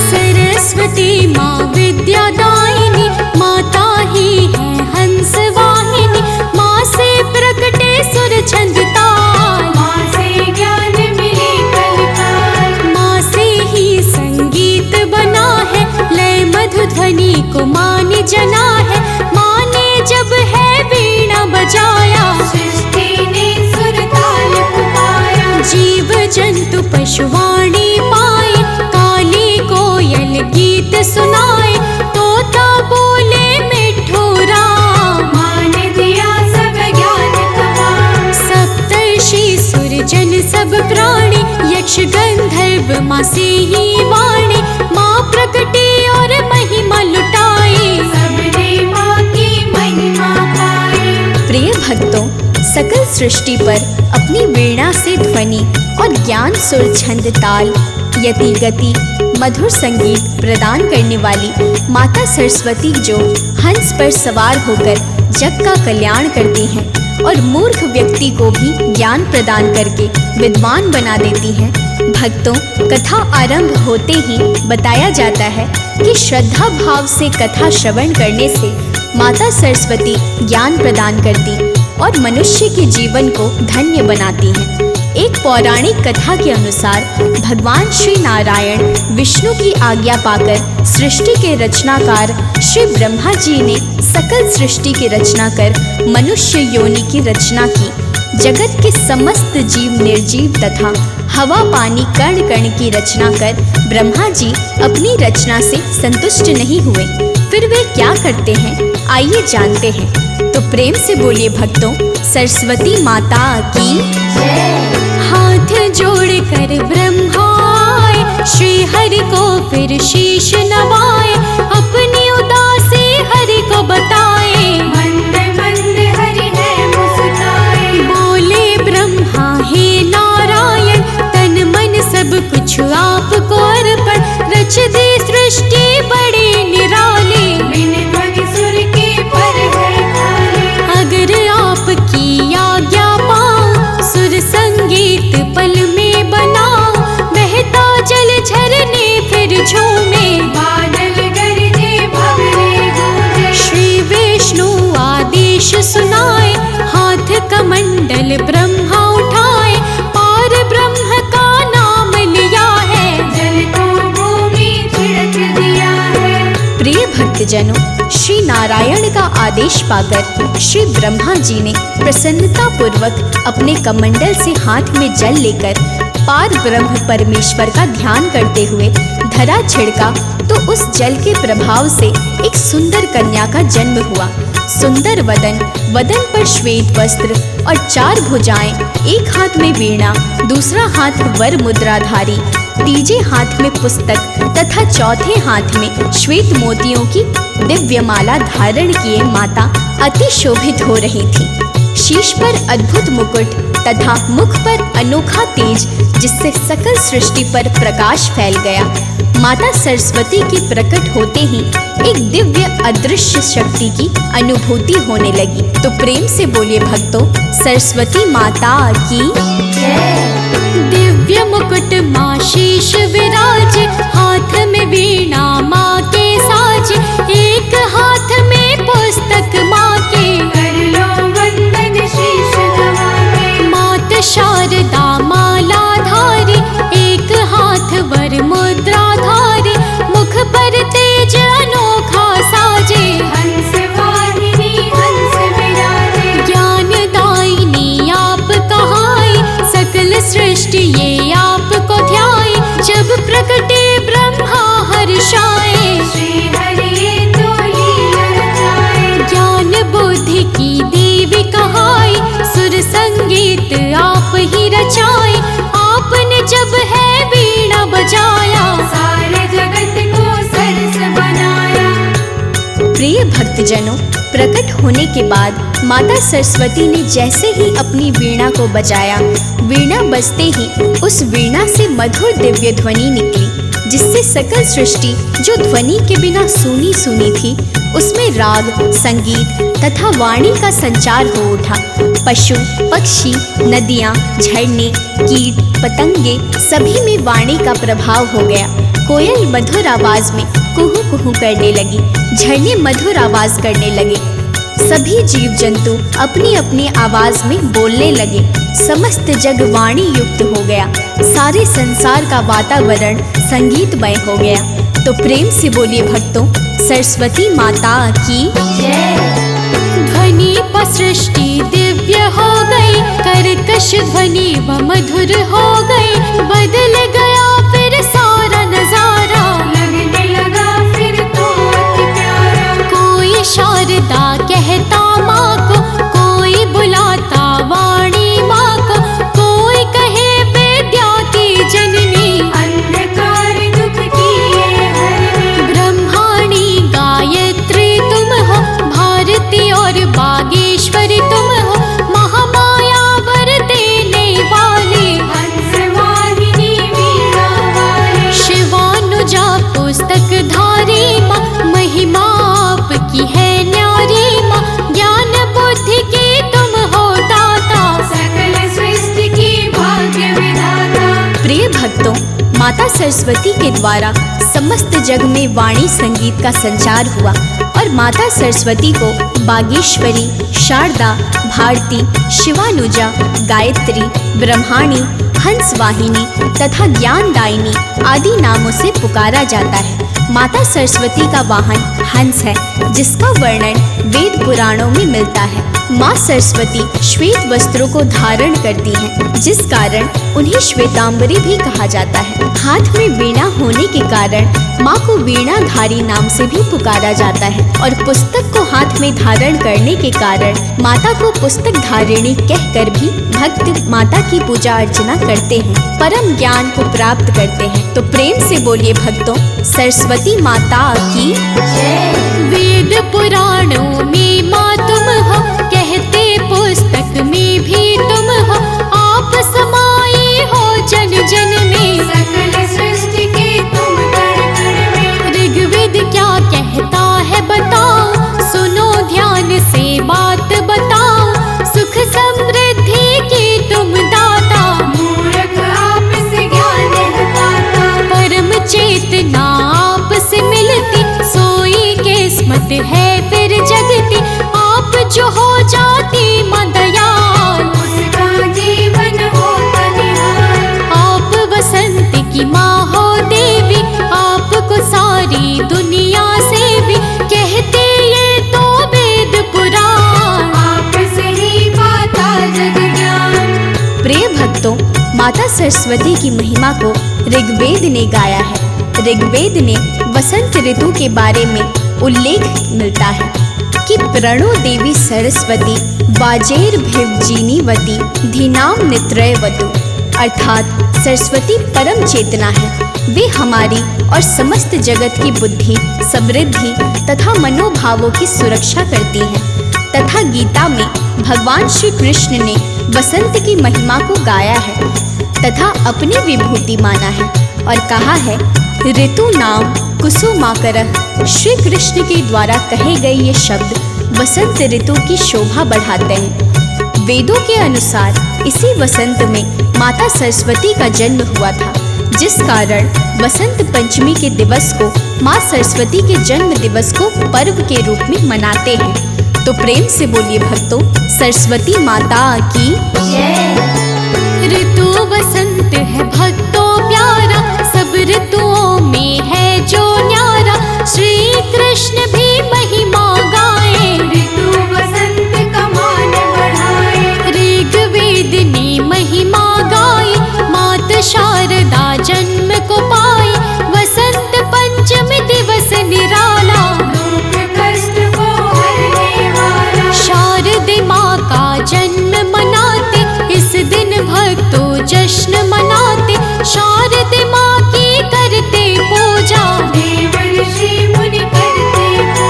Speaker 1: सरस्वती माँ विद्यादायिनी, माता ही है हंस वाहिनी। माँ से प्रकटे सुर छंद ताल,
Speaker 2: माँ से ज्ञान मिले कलकाल।
Speaker 1: माँ से ही संगीत बना है, लय मधु ध्वनि को माँ ने जना है। माँ ने जब है वीणा बजाया,
Speaker 2: सृष्टि ने सुर ताल पुकारा।
Speaker 1: जीव जंतु पशुवाणी पाए, काली कोयल गीत सुनाए। तोता बोले मिठो राम,
Speaker 2: माँ ने दिया सब ज्ञान कमा।
Speaker 1: सप्तर्षि सुरजन सब प्राणी, यक्ष गंधर्व माँ से ही वाणी। माँ प्रकटी और महिमा लुटाई,
Speaker 2: सबने माँ की महिमा पाई।
Speaker 1: प्रिय भक्तों, सकल सृष्टि पर अपनी वीणा से ध्वनि और ज्ञान सुर छंद ताल यति गति मधुर संगीत प्रदान करने वाली माता सरस्वती जो हंस पर सवार होकर जग का कल्याण करती हैं और मूर्ख व्यक्ति को भी ज्ञान प्रदान करके विद्वान बना देती हैं। भक्तों, कथा आरंभ होते ही बताया जाता है कि श्रद्धा भाव से कथा श्रवण करने से माता सरस्वती ज्ञान प्रदान करती और मनुष्य के जीवन को धन्य बनाती हैं। एक पौराणिक कथा के अनुसार भगवान श्री नारायण विष्णु की आज्ञा पाकर सृष्टि के रचनाकार श्री ब्रह्मा जी ने सकल सृष्टि की रचना कर मनुष्य योनि की रचना की। जगत के समस्त जीव निर्जीव तथा हवा पानी कण कण की रचना कर ब्रह्मा जी अपनी रचना से संतुष्ट नहीं हुए। फिर वे क्या करते हैं, आइए जानते हैं। तो प्रेम से बोलिए भक्तों, सरस्वती माता की
Speaker 2: जय।
Speaker 1: हाथ जोड़ कर ब्रह्मा आए, श्री हरि को फिर शीश नवाए। अपनी उदासी हरि को बताए,
Speaker 2: मंद मंद हरि है मुस्काए।
Speaker 1: बोले ब्रह्मा हे नारायण, तन मन सब कुछ आपको अर्पण। रच दी सृष्टि बड़ी निराली,
Speaker 2: बिन ध्वनि सुर के पर है खाली।
Speaker 1: अगर आपकी आज्ञा पाऊं, सुर संगीत पल में बनाऊं। बहता जल झरने फिर झूमे,
Speaker 2: बादल गरजे भंवरे गूंजे।
Speaker 1: श्री विष्णु आदेश सुनाए। हाथ कमंडल ब्रह्मा उठाए, पार ब्रह्म का नाम लिया है।
Speaker 2: जल को भूमि छिड़क दिया है।
Speaker 1: प्रिय भक्तजनों, श्री नारायण का आदेश पाकर श्री ब्रह्मा जी ने प्रसन्नता पूर्वक अपने कमंडल से हाथ में जल लेकर पार ब्रह्म परमेश्वर का ध्यान करते हुए धरा छिड़का तो उस जल के प्रभाव से एक सुंदर कन्या का जन्म हुआ। सुंदर वदन, वदन पर श्वेत वस्त्र और 4 भुजाएं, एक हाथ में वीणा, दूसरा हाथ वर मुद्राधारी, तीजे हाथ में पुस्तक तथा चौथे हाथ में श्वेत मोतियों की दिव्य माला धारण किए माता अति शोभित हो रही थी। शीश पर अद्भुत मुकुट तथा मुख पर अनोखा तेज, जिससे सकल सृष्टि पर प्रकाश फैल गया। माता सरस्वती के प्रकट होते ही एक दिव्य अदृश्य शक्ति की अनुभूति होने लगी। तो प्रेम से बोलिए भक्तों, सरस्वती माता की
Speaker 2: जय।
Speaker 1: दिव्य मुकुट माँ शीश विराज, हाथ में वीणा माँ के साज। एक हाथ में पुस्तक माँ के,
Speaker 2: कर लो वंदन शीश नवा के।
Speaker 1: मात शारदा माला धारी, एक हाथ वर मुद्रा धारी। मुख पर तेज अनोखा साजे,
Speaker 2: हंस वाहिनी हंस विराजे।
Speaker 1: ज्ञान दायिनी आप कहाई, सकल सृष्टि ये आपको ध्याई। जब प्रकटे ब्रह्मा हर्षाए,
Speaker 2: श्री हरि तो लीला रचाए।
Speaker 1: ज्ञान बुद्धि की देवी कहाई। सुर संगीत आप ही रचाए, आपने जब है वीणा बजाया।
Speaker 2: सारे जगत को सरस बनाया।
Speaker 1: प्रिय भक्तजनों, प्रकट होने के बाद माता सरस्वती ने जैसे ही अपनी वीणा को बजाया, वीणा बजते ही उस वीणा से मधुर दिव्य ध्वनि निकली, जिससे सकल सृष्टि जो ध्वनि के बिना सूनी सूनी थी, उसमें राग, संगीत तथा वाणी का संचार हो उठा। पशु, पक्षी, नदियाँ, झरने, कीट, पतंगे सभी में वाणी का प्रभाव हो गया। कोयल मधुर आवाज में कुहू कुहू करने लगी, झरने मधुर आवाज करने लगे, सभी जीव जंतु अपनी अपनी आवाज में बोलने लगे। समस्त जग वाणी युक्त हो गया, सारे संसार का वातावरण संगीतमय हो गया। तो प्रेम से बोलिए भक्तों, सरस्वती माता की
Speaker 2: जय। ध्वनि पर सृष्टि दिव्य हो गई, कर्कश ध्वनि व मधुर हो गई, बदल गया फिर सारा नजारा, लगने लगा फिर तो अति प्यारा। कोई शारदा कहता माँ को, कोई बुलाता वाणी माँ को, कोई कहे विद्या की जननी, अंधकार दुख की ये हरनी। ब्रह्माणी गायत्री तुम हो, भारती और बागेश्वरी तुम हो, महामाया वर देने वाली, हंसवाहिनी वीणा वाली। शिवानुजा पुस्तक धारी माँ, महिमा आपकी है न्यारी माँ, ज्ञान बुद्धि की तुम हो दाता, सकल सृष्टि की भाग्य विधाता।
Speaker 1: प्रिय भक्तों, माता सरस्वती के द्वारा समस्त जग में वाणी संगीत का संचार हुआ और माता सरस्वती को बागेश्वरी, शारदा, भारती, शिवानुजा, गायत्री, ब्रह्माणी, हंसवाहिनी तथा ज्ञानदायिनी आदि नामों से पुकारा जाता है। माता सरस्वती का वाहन हंस है, जिसका वर्णन वेद पुराणों में मिलता है। माँ सरस्वती श्वेत वस्त्रों को धारण करती हैं, जिस कारण उन्हें श्वेतांबरी भी कहा जाता है। हाथ में वीणा होने के कारण माँ को वीणाधारी नाम से भी पुकारा जाता है और पुस्तक को हाथ में धारण करने के कारण माता को पुस्तक धारिणी कहकर भी भक्त माता की पूजा अर्चना करते हैं, परम ज्ञान को प्राप्त करते हैं। तो प्रेम से बोलिए भक्तों, सरस्वती माता की
Speaker 2: जय। वेद पुराणों में माँ तुम हो, कहते पुस्तक में भी तुम हो, आप समाये हो जन जन में, सकल सृष्टि के तुम कण कण में। ऋग्वेद क्या कहता है बताओ, सुनो ध्यान से बात बताओ, सुख समृद्धि की तुम दाता, मूर्ख आप से ज्ञान हटाता। परम चेतना आप से मिलती, सोई किस्मत है फिर जगती, आप जो हो जाती माँ दयाल, उसका जीवन होता निहाल। आप वसंत की माँ हो देवी, आपको सारी दुनिया से भी कहते ये तो वेद पुराण, आप से ही पाता जग ज्ञान।
Speaker 1: प्रिय भक्तों, माता सरस्वती की महिमा को ऋग्वेद ने गाया है। ऋग्वेद ने वसंत ऋतु के बारे में उल्लेख मिलता है कि प्रणो देवी सरस्वती वाजेर भिवजीनीवती धीनाम नित्रयवतु, अर्थात सरस्वती परम चेतना है। वे हमारी और समस्त जगत की बुद्धि, समृद्धि तथा मनोभावों की सुरक्षा करती हैं। तथा गीता में भगवान श्री कृष्ण ने वसंत की महिमा को गाया है तथा अपनी विभूति माना है और कहा है, ऋतु नाम कुसुमाकरः। श्री कृष्ण के द्वारा कहे गए ये शब्द वसंत ऋतु की शोभा बढ़ाते हैं। वेदों के अनुसार इसी वसंत में माता सरस्वती का जन्म हुआ था, जिस कारण वसंत पंचमी के दिवस को माँ सरस्वती के जन्म दिवस को पर्व के रूप में मनाते हैं। तो प्रेम से बोलिए भक्तों, सरस्वती माता की
Speaker 2: जय। ऋतु वसंत है भक्तों प्यारा, सब ऋतुओं में है जो न्यारा, श्री कृष्ण भी महिमा गाए, ऋतु वसंत का मान बढ़ाए। ऋग्वेद ने महिमा गाई, मात शारदा जन्म को पाई, वसंत पंचमी दिवस निराला, दुख कष्ट को हरने वाला। शारदे माँ का जन्म मनाते, इस दिन भक्तों जश्न मनाते, शारदे माँ की करते पूजा, देव ऋषि मुनि करते पूजा।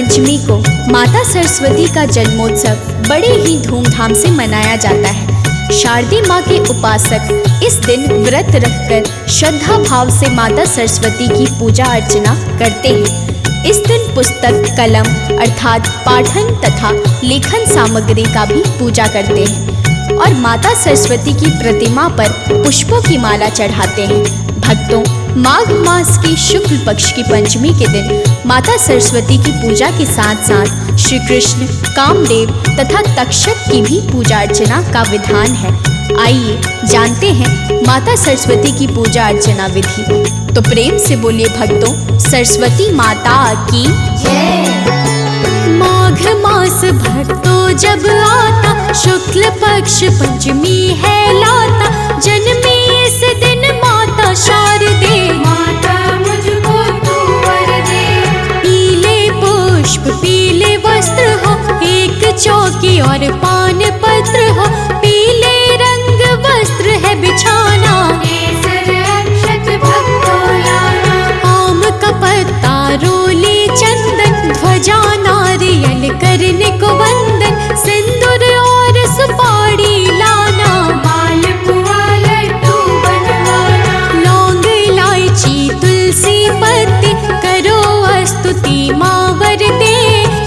Speaker 1: पंचमी को माता सरस्वती का जन्मोत्सव बड़े ही धूमधाम से मनाया जाता है। शारदीय माँ के उपासक इस दिन व्रत रखकर श्रद्धा भाव से माता सरस्वती की पूजा अर्चना करते हैं। इस दिन पुस्तक, कलम अर्थात पाठन तथा लेखन सामग्री का भी पूजा करते हैं और माता सरस्वती की प्रतिमा पर पुष्पों की माला चढ़ाते हैं। भक्तों, माघ मास की शुक्ल पक्ष की पंचमी के दिन माता सरस्वती की पूजा के साथ साथ श्री कृष्ण, कामदेव तथा तक्षक की भी पूजा अर्चना का विधान है। आइए जानते हैं माता सरस्वती की पूजा अर्चना विधि। तो प्रेम से बोलिए भक्तों, सरस्वती माता की जय।
Speaker 2: माघ मास भक्तों जब आता, शुक्ल पक्ष पंचमी है लाता। जन्मी इस दिन माता शारदे, माता मुझको तू वर दे। पीले पुष्प पीले वस्त्र हो, एक चौकी और पान पत्र हो। पीले रंग वस्त्र है बिछाना, केसर अक्षत भक्तों लाना। आम का पत्ता रोली चंदन, ध्वजा नारियल करने को वंदन। सिंदूर और सुपारी लाना, मालपुआ लड्डू बनवाना। लौंग इलायची तुलसी पत्ती, करो स्तुति माँ वर दे।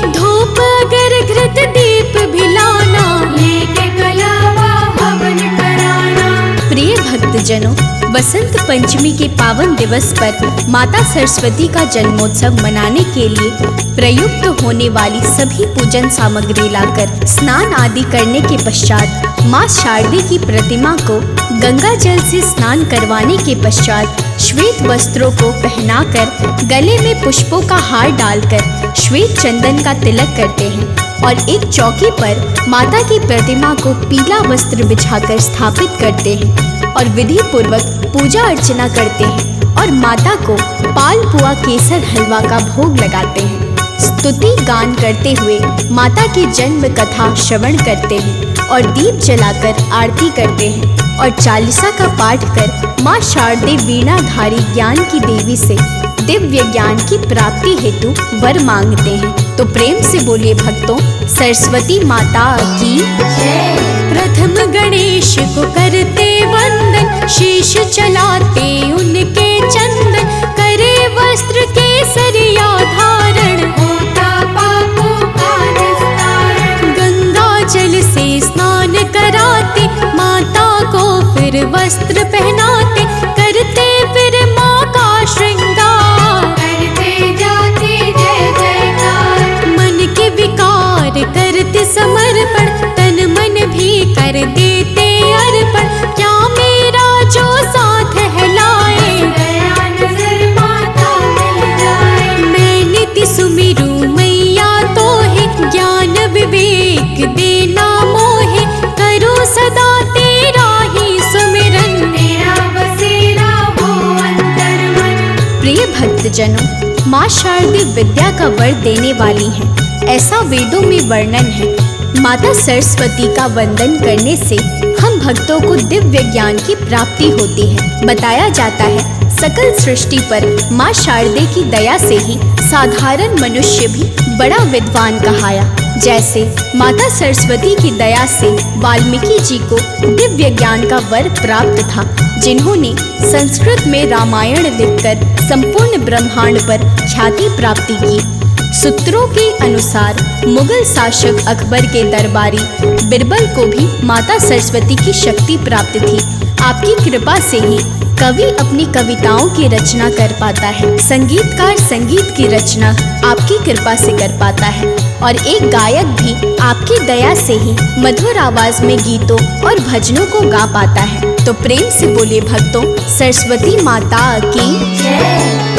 Speaker 2: धूप अगर घृत दीप भी लाना, लेके कलावा हवन कराना।
Speaker 1: प्रिय भक्तजनों, बसंत पंचमी के पावन दिवस पर माता सरस्वती का जन्मोत्सव मनाने के लिए प्रयुक्त होने वाली सभी पूजन सामग्री लाकर स्नान आदि करने के पश्चात माँ शारदे की प्रतिमा को गंगा जल से स्नान करवाने के पश्चात श्वेत वस्त्रों को पहनाकर गले में पुष्पों का हार डालकर श्वेत चंदन का तिलक करते हैं और एक चौकी पर माता की प्रतिमा को पीला वस्त्र बिछाकर स्थापित करते हैं और विधि पूर्वक पूजा अर्चना करते हैं और माता को पालपुआ केसर हलवा का भोग लगाते हैं। स्तुति गान करते हुए माता की जन्म कथा श्रवण करते हैं और दीप जलाकर आरती करते हैं और चालीसा का पाठ कर माँ शारदे वीणाधारी ज्ञान की देवी से दिव्य ज्ञान की प्राप्ति हेतु वर मांगते हैं। तो प्रेम से बोलिए भक्तों, सरस्वती माता की जय।
Speaker 2: प्रथम गणेश को करते वंदन, शीश चलाते उनके चंदन। करे वस्त्र केसरिया धारण, होता पापों का निस्तारण। गंगा जल से स्नान कराते, माता को फिर वस्त्र पहनाते। करते फिर माँ का श्रृंगार, करते जाते जय जयकार। मन के विकार करते समर्पण, तन मन भी कर देते अर्पण। क्या मेरा जो साथ है लाए, दया नजर माता मिल जाए। मैं नित्य सुमिरू मैया तो है, ज्ञान विवेक देना मोहे। करो सदा तेरा ही सुमिरन, तेरा बसेरा हो अंतर मन।
Speaker 1: प्रिय भक्तजनों, माँ शारदे विद्या का वर देने वाली है, ऐसा वेदों में वर्णन है। माता सरस्वती का वंदन करने से हम भक्तों को दिव्य ज्ञान की प्राप्ति होती है। बताया जाता है सकल सृष्टि पर माँ शारदे की दया से ही साधारण मनुष्य भी बड़ा विद्वान कहाया। जैसे माता सरस्वती की दया से वाल्मीकि जी को दिव्य ज्ञान का वर प्राप्त था, जिन्होंने संस्कृत में रामायण लिखकर संपूर्ण ब्रह्मांड पर ख्याति प्राप्ति की। सूत्रों के अनुसार मुगल शासक अकबर के दरबारी बिरबल को भी माता सरस्वती की शक्ति प्राप्त थी। आपकी कृपा से ही कवि अपनी कविताओं की रचना कर पाता है, संगीतकार संगीत की रचना आपकी कृपा से कर पाता है और एक गायक भी आपकी दया से ही मधुर आवाज में गीतों और भजनों को गा पाता है। तो प्रेम से बोलिए भक्तों, सरस्वती माता की जय।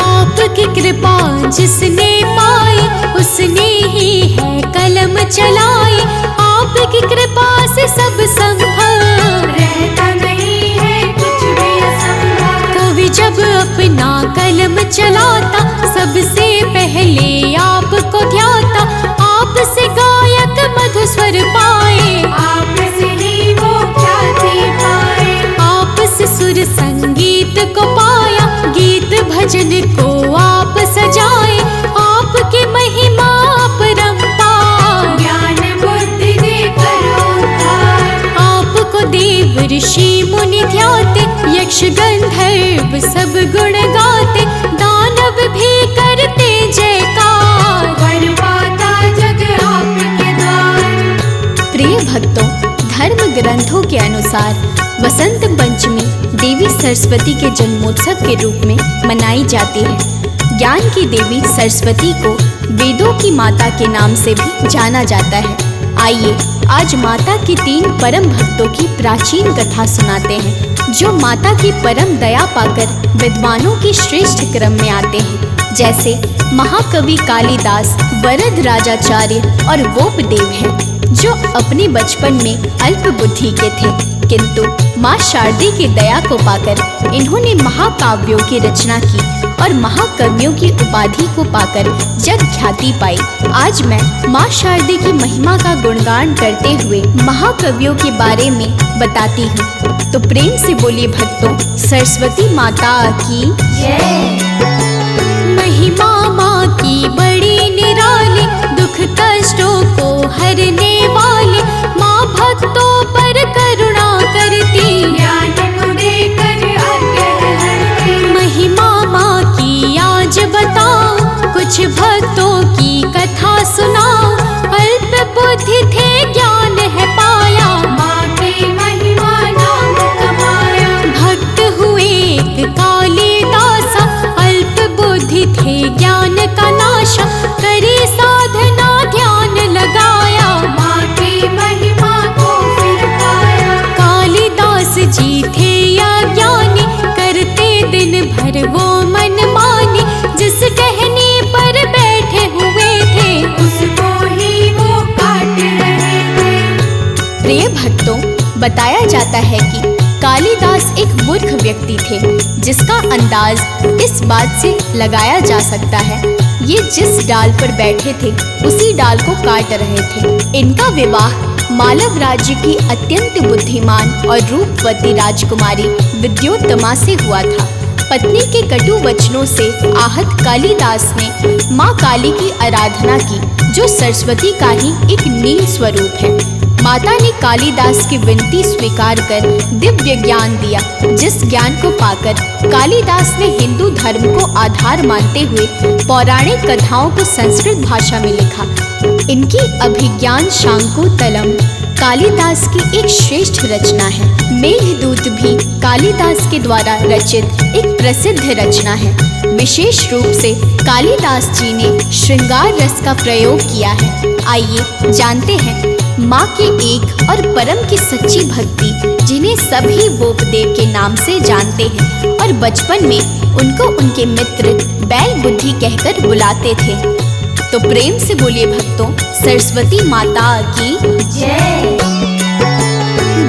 Speaker 2: आपकी कृपा जिसने पाई, उसने ही है कलम चलाई। आपकी कृपा से सब संभव, रहता नहीं है कुछ भी असंभव। कवि जब अपना कलम चलाता, सबसे पहले आपको ध्याता। आपसे गायक मधुस्वर पाए, आपसे ही वो ख्याति पाए। आपसे सुर संगीत को पाया, गीत भजन को आप सजाए। आपकी महिमा यक्ष गंधर्व सब गुण गाते, दानव भी करते जयकार, वर पाता जग आपके द्वार।
Speaker 1: प्रिय भक्तों, धर्म ग्रंथों के अनुसार वसंत पंचमी देवी सरस्वती के जन्मोत्सव के रूप में मनाई जाती है। ज्ञान की देवी सरस्वती को वेदों की माता के नाम से भी जाना जाता है। आइए आज माता की 3 परम भक्तों की प्राचीन कथा सुनाते हैं, जो माता की परम दया पाकर विद्वानों के श्रेष्ठ क्रम में आते हैं। जैसे महाकवि कालिदास, वरद राजाचार्य और वोपदेव हैं, जो अपने बचपन में अल्प बुद्धि के थे, किंतु माँ शारदे की दया को पाकर इन्होंने महाकाव्यों की रचना की और महाकवियों की उपाधि को पाकर जग ख्याति पाई। आज मैं माँ शारदे की महिमा का गुणगान करते हुए महाकवियों के बारे में बताती हूँ। तो प्रेम से बोलिए भक्तों, सरस्वती माता की
Speaker 2: जय। महिमा माँ की बड़ी निराली, दुख कष्टों को हरने वाली, माँ भक्तों पर करुणा करती, ज्ञान को देकर अज्ञान हरती। महिमा माँ की आज बताओ, कुछ भक्तों की कथा सुनाओ। अल्प बुद्धि थे ज्ञान है पाया, माँ की महिमा नाम कमाया। भक्त हुए एक कालिदास, अल्प बुद्धि थे ज्ञान का नाशा, करे साधना ध्यान लगाया, माँ की महिमा को फिर पाया। कालिदास जी थे अज्ञानी, करते दिन भर वो मन मानी, जिस टहनी पर बैठे हुए थे, उसको ही वो काट रहे थे।
Speaker 1: प्रिय भक्तों, बताया जाता है कि कालिदास एक मूर्ख व्यक्ति थे, जिसका अंदाज इस बात से लगाया जा सकता है ये जिस डाल पर बैठे थे उसी डाल को काट रहे थे। इनका विवाह मालव राज्य की अत्यंत बुद्धिमान और रूपवती राजकुमारी विद्योत्तमा से हुआ था। पत्नी के कटु वचनों से आहत कालिदास ने माँ काली की आराधना की, जो सरस्वती का ही एक नील स्वरूप है। माता ने कालिदास की विनती स्वीकार कर दिव्य ज्ञान दिया, जिस ज्ञान को पाकर कालिदास ने हिंदू धर्म को आधार मानते हुए पौराणिक कथाओं को संस्कृत भाषा में लिखा। इनकी अभिज्ञान शाकुंतलम कालिदास की एक श्रेष्ठ रचना है। मेघदूत भी कालिदास के द्वारा रचित एक प्रसिद्ध रचना है। विशेष रूप से कालिदास जी ने श्रृंगार रस का प्रयोग किया है। आइए जानते हैं माँ के एक और परम की सच्ची भक्ति, जिन्हें सभी वोपदेव के नाम से जानते हैं और बचपन में उनको उनके मित्र बैल बुद्धि कहकर बुलाते थे। तो प्रेम से बोलिए भक्तों, सरस्वती माता की
Speaker 2: जय।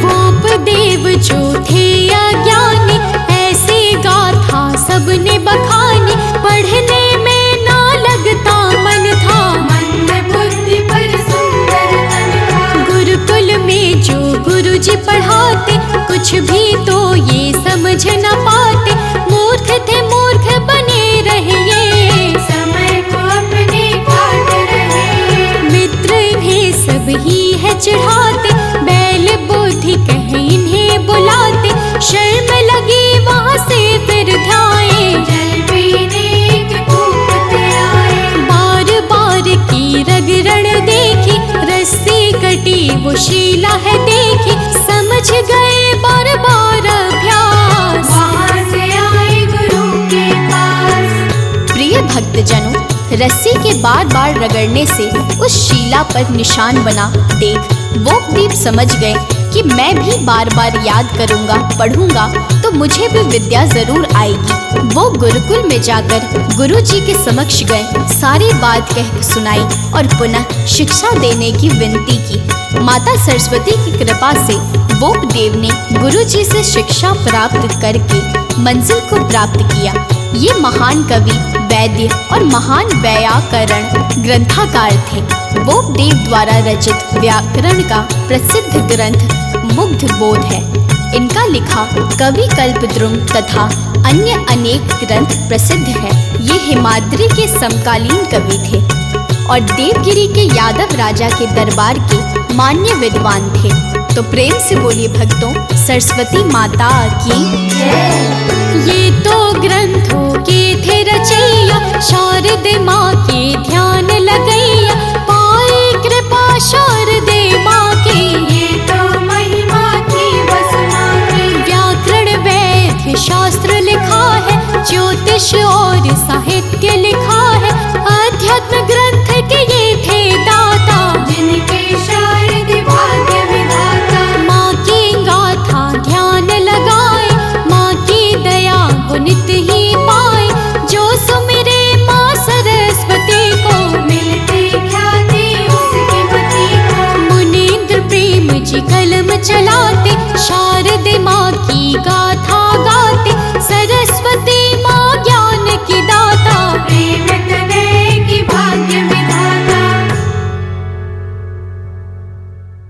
Speaker 2: वोपदेव जो थे अज्ञानी, ऐसे गाथा सबने बखानी, पढ़ने में ना लगता मन था, मंद बुद्धि पर सुंदर तन था। गुरुकुल में जो गुरुजी पढ़ाते, कुछ भी तो ये समझ न पाते, मूर्ख थे मूर्ख बने रहे ये, समय को अपने काट रहे। मित्र इन्हें सब ही है चिढ़ाते, बैल बुद्धि कह इन्हें बुलाते, शर्म लगी वहाँ से फिर ध्याए, जल पीने के कूदते आए। बार बार की रगरण देखी, रस्सी कटी वो शीला है देखी, समझ गए बार बार अभ्यास, वहाँ से आए गुरु के पास।
Speaker 1: प्रिय भक्तजनों, रस्सी के बार बार रगड़ने से उस शिला पर निशान बना देख वोपदेव समझ गए कि मैं भी बार बार याद करूंगा, पढ़ूंगा तो मुझे भी विद्या जरूर आएगी। वो गुरुकुल में जाकर गुरुजी के समक्ष गए, सारी बात कह सुनाई और पुनः शिक्षा देने की विनती की। माता सरस्वती की कृपा से वोपदेव ने गुरुजी से शिक्षा प्राप्त करके मंजिल को प्राप्त किया। ये महान कवि, वैद्य और महान व्याकरण ग्रंथकार थे। वोपदेव द्वारा रचित व्याकरण का प्रसिद्ध ग्रंथ मुग्ध बोध है। इनका लिखा कवि कल्पद्रुम तथा अन्य अनेक ग्रंथ प्रसिद्ध है। ये हिमाद्री के समकालीन कवि थे और देवगिरी के यादव राजा के दरबार के मान्य विद्वान थे। तो प्रेम से बोलिए भक्तों, सरस्वती माता की।
Speaker 2: ये तो ग्रंथों के थे रचैया, शारदे माँ के ध्यान लगैया।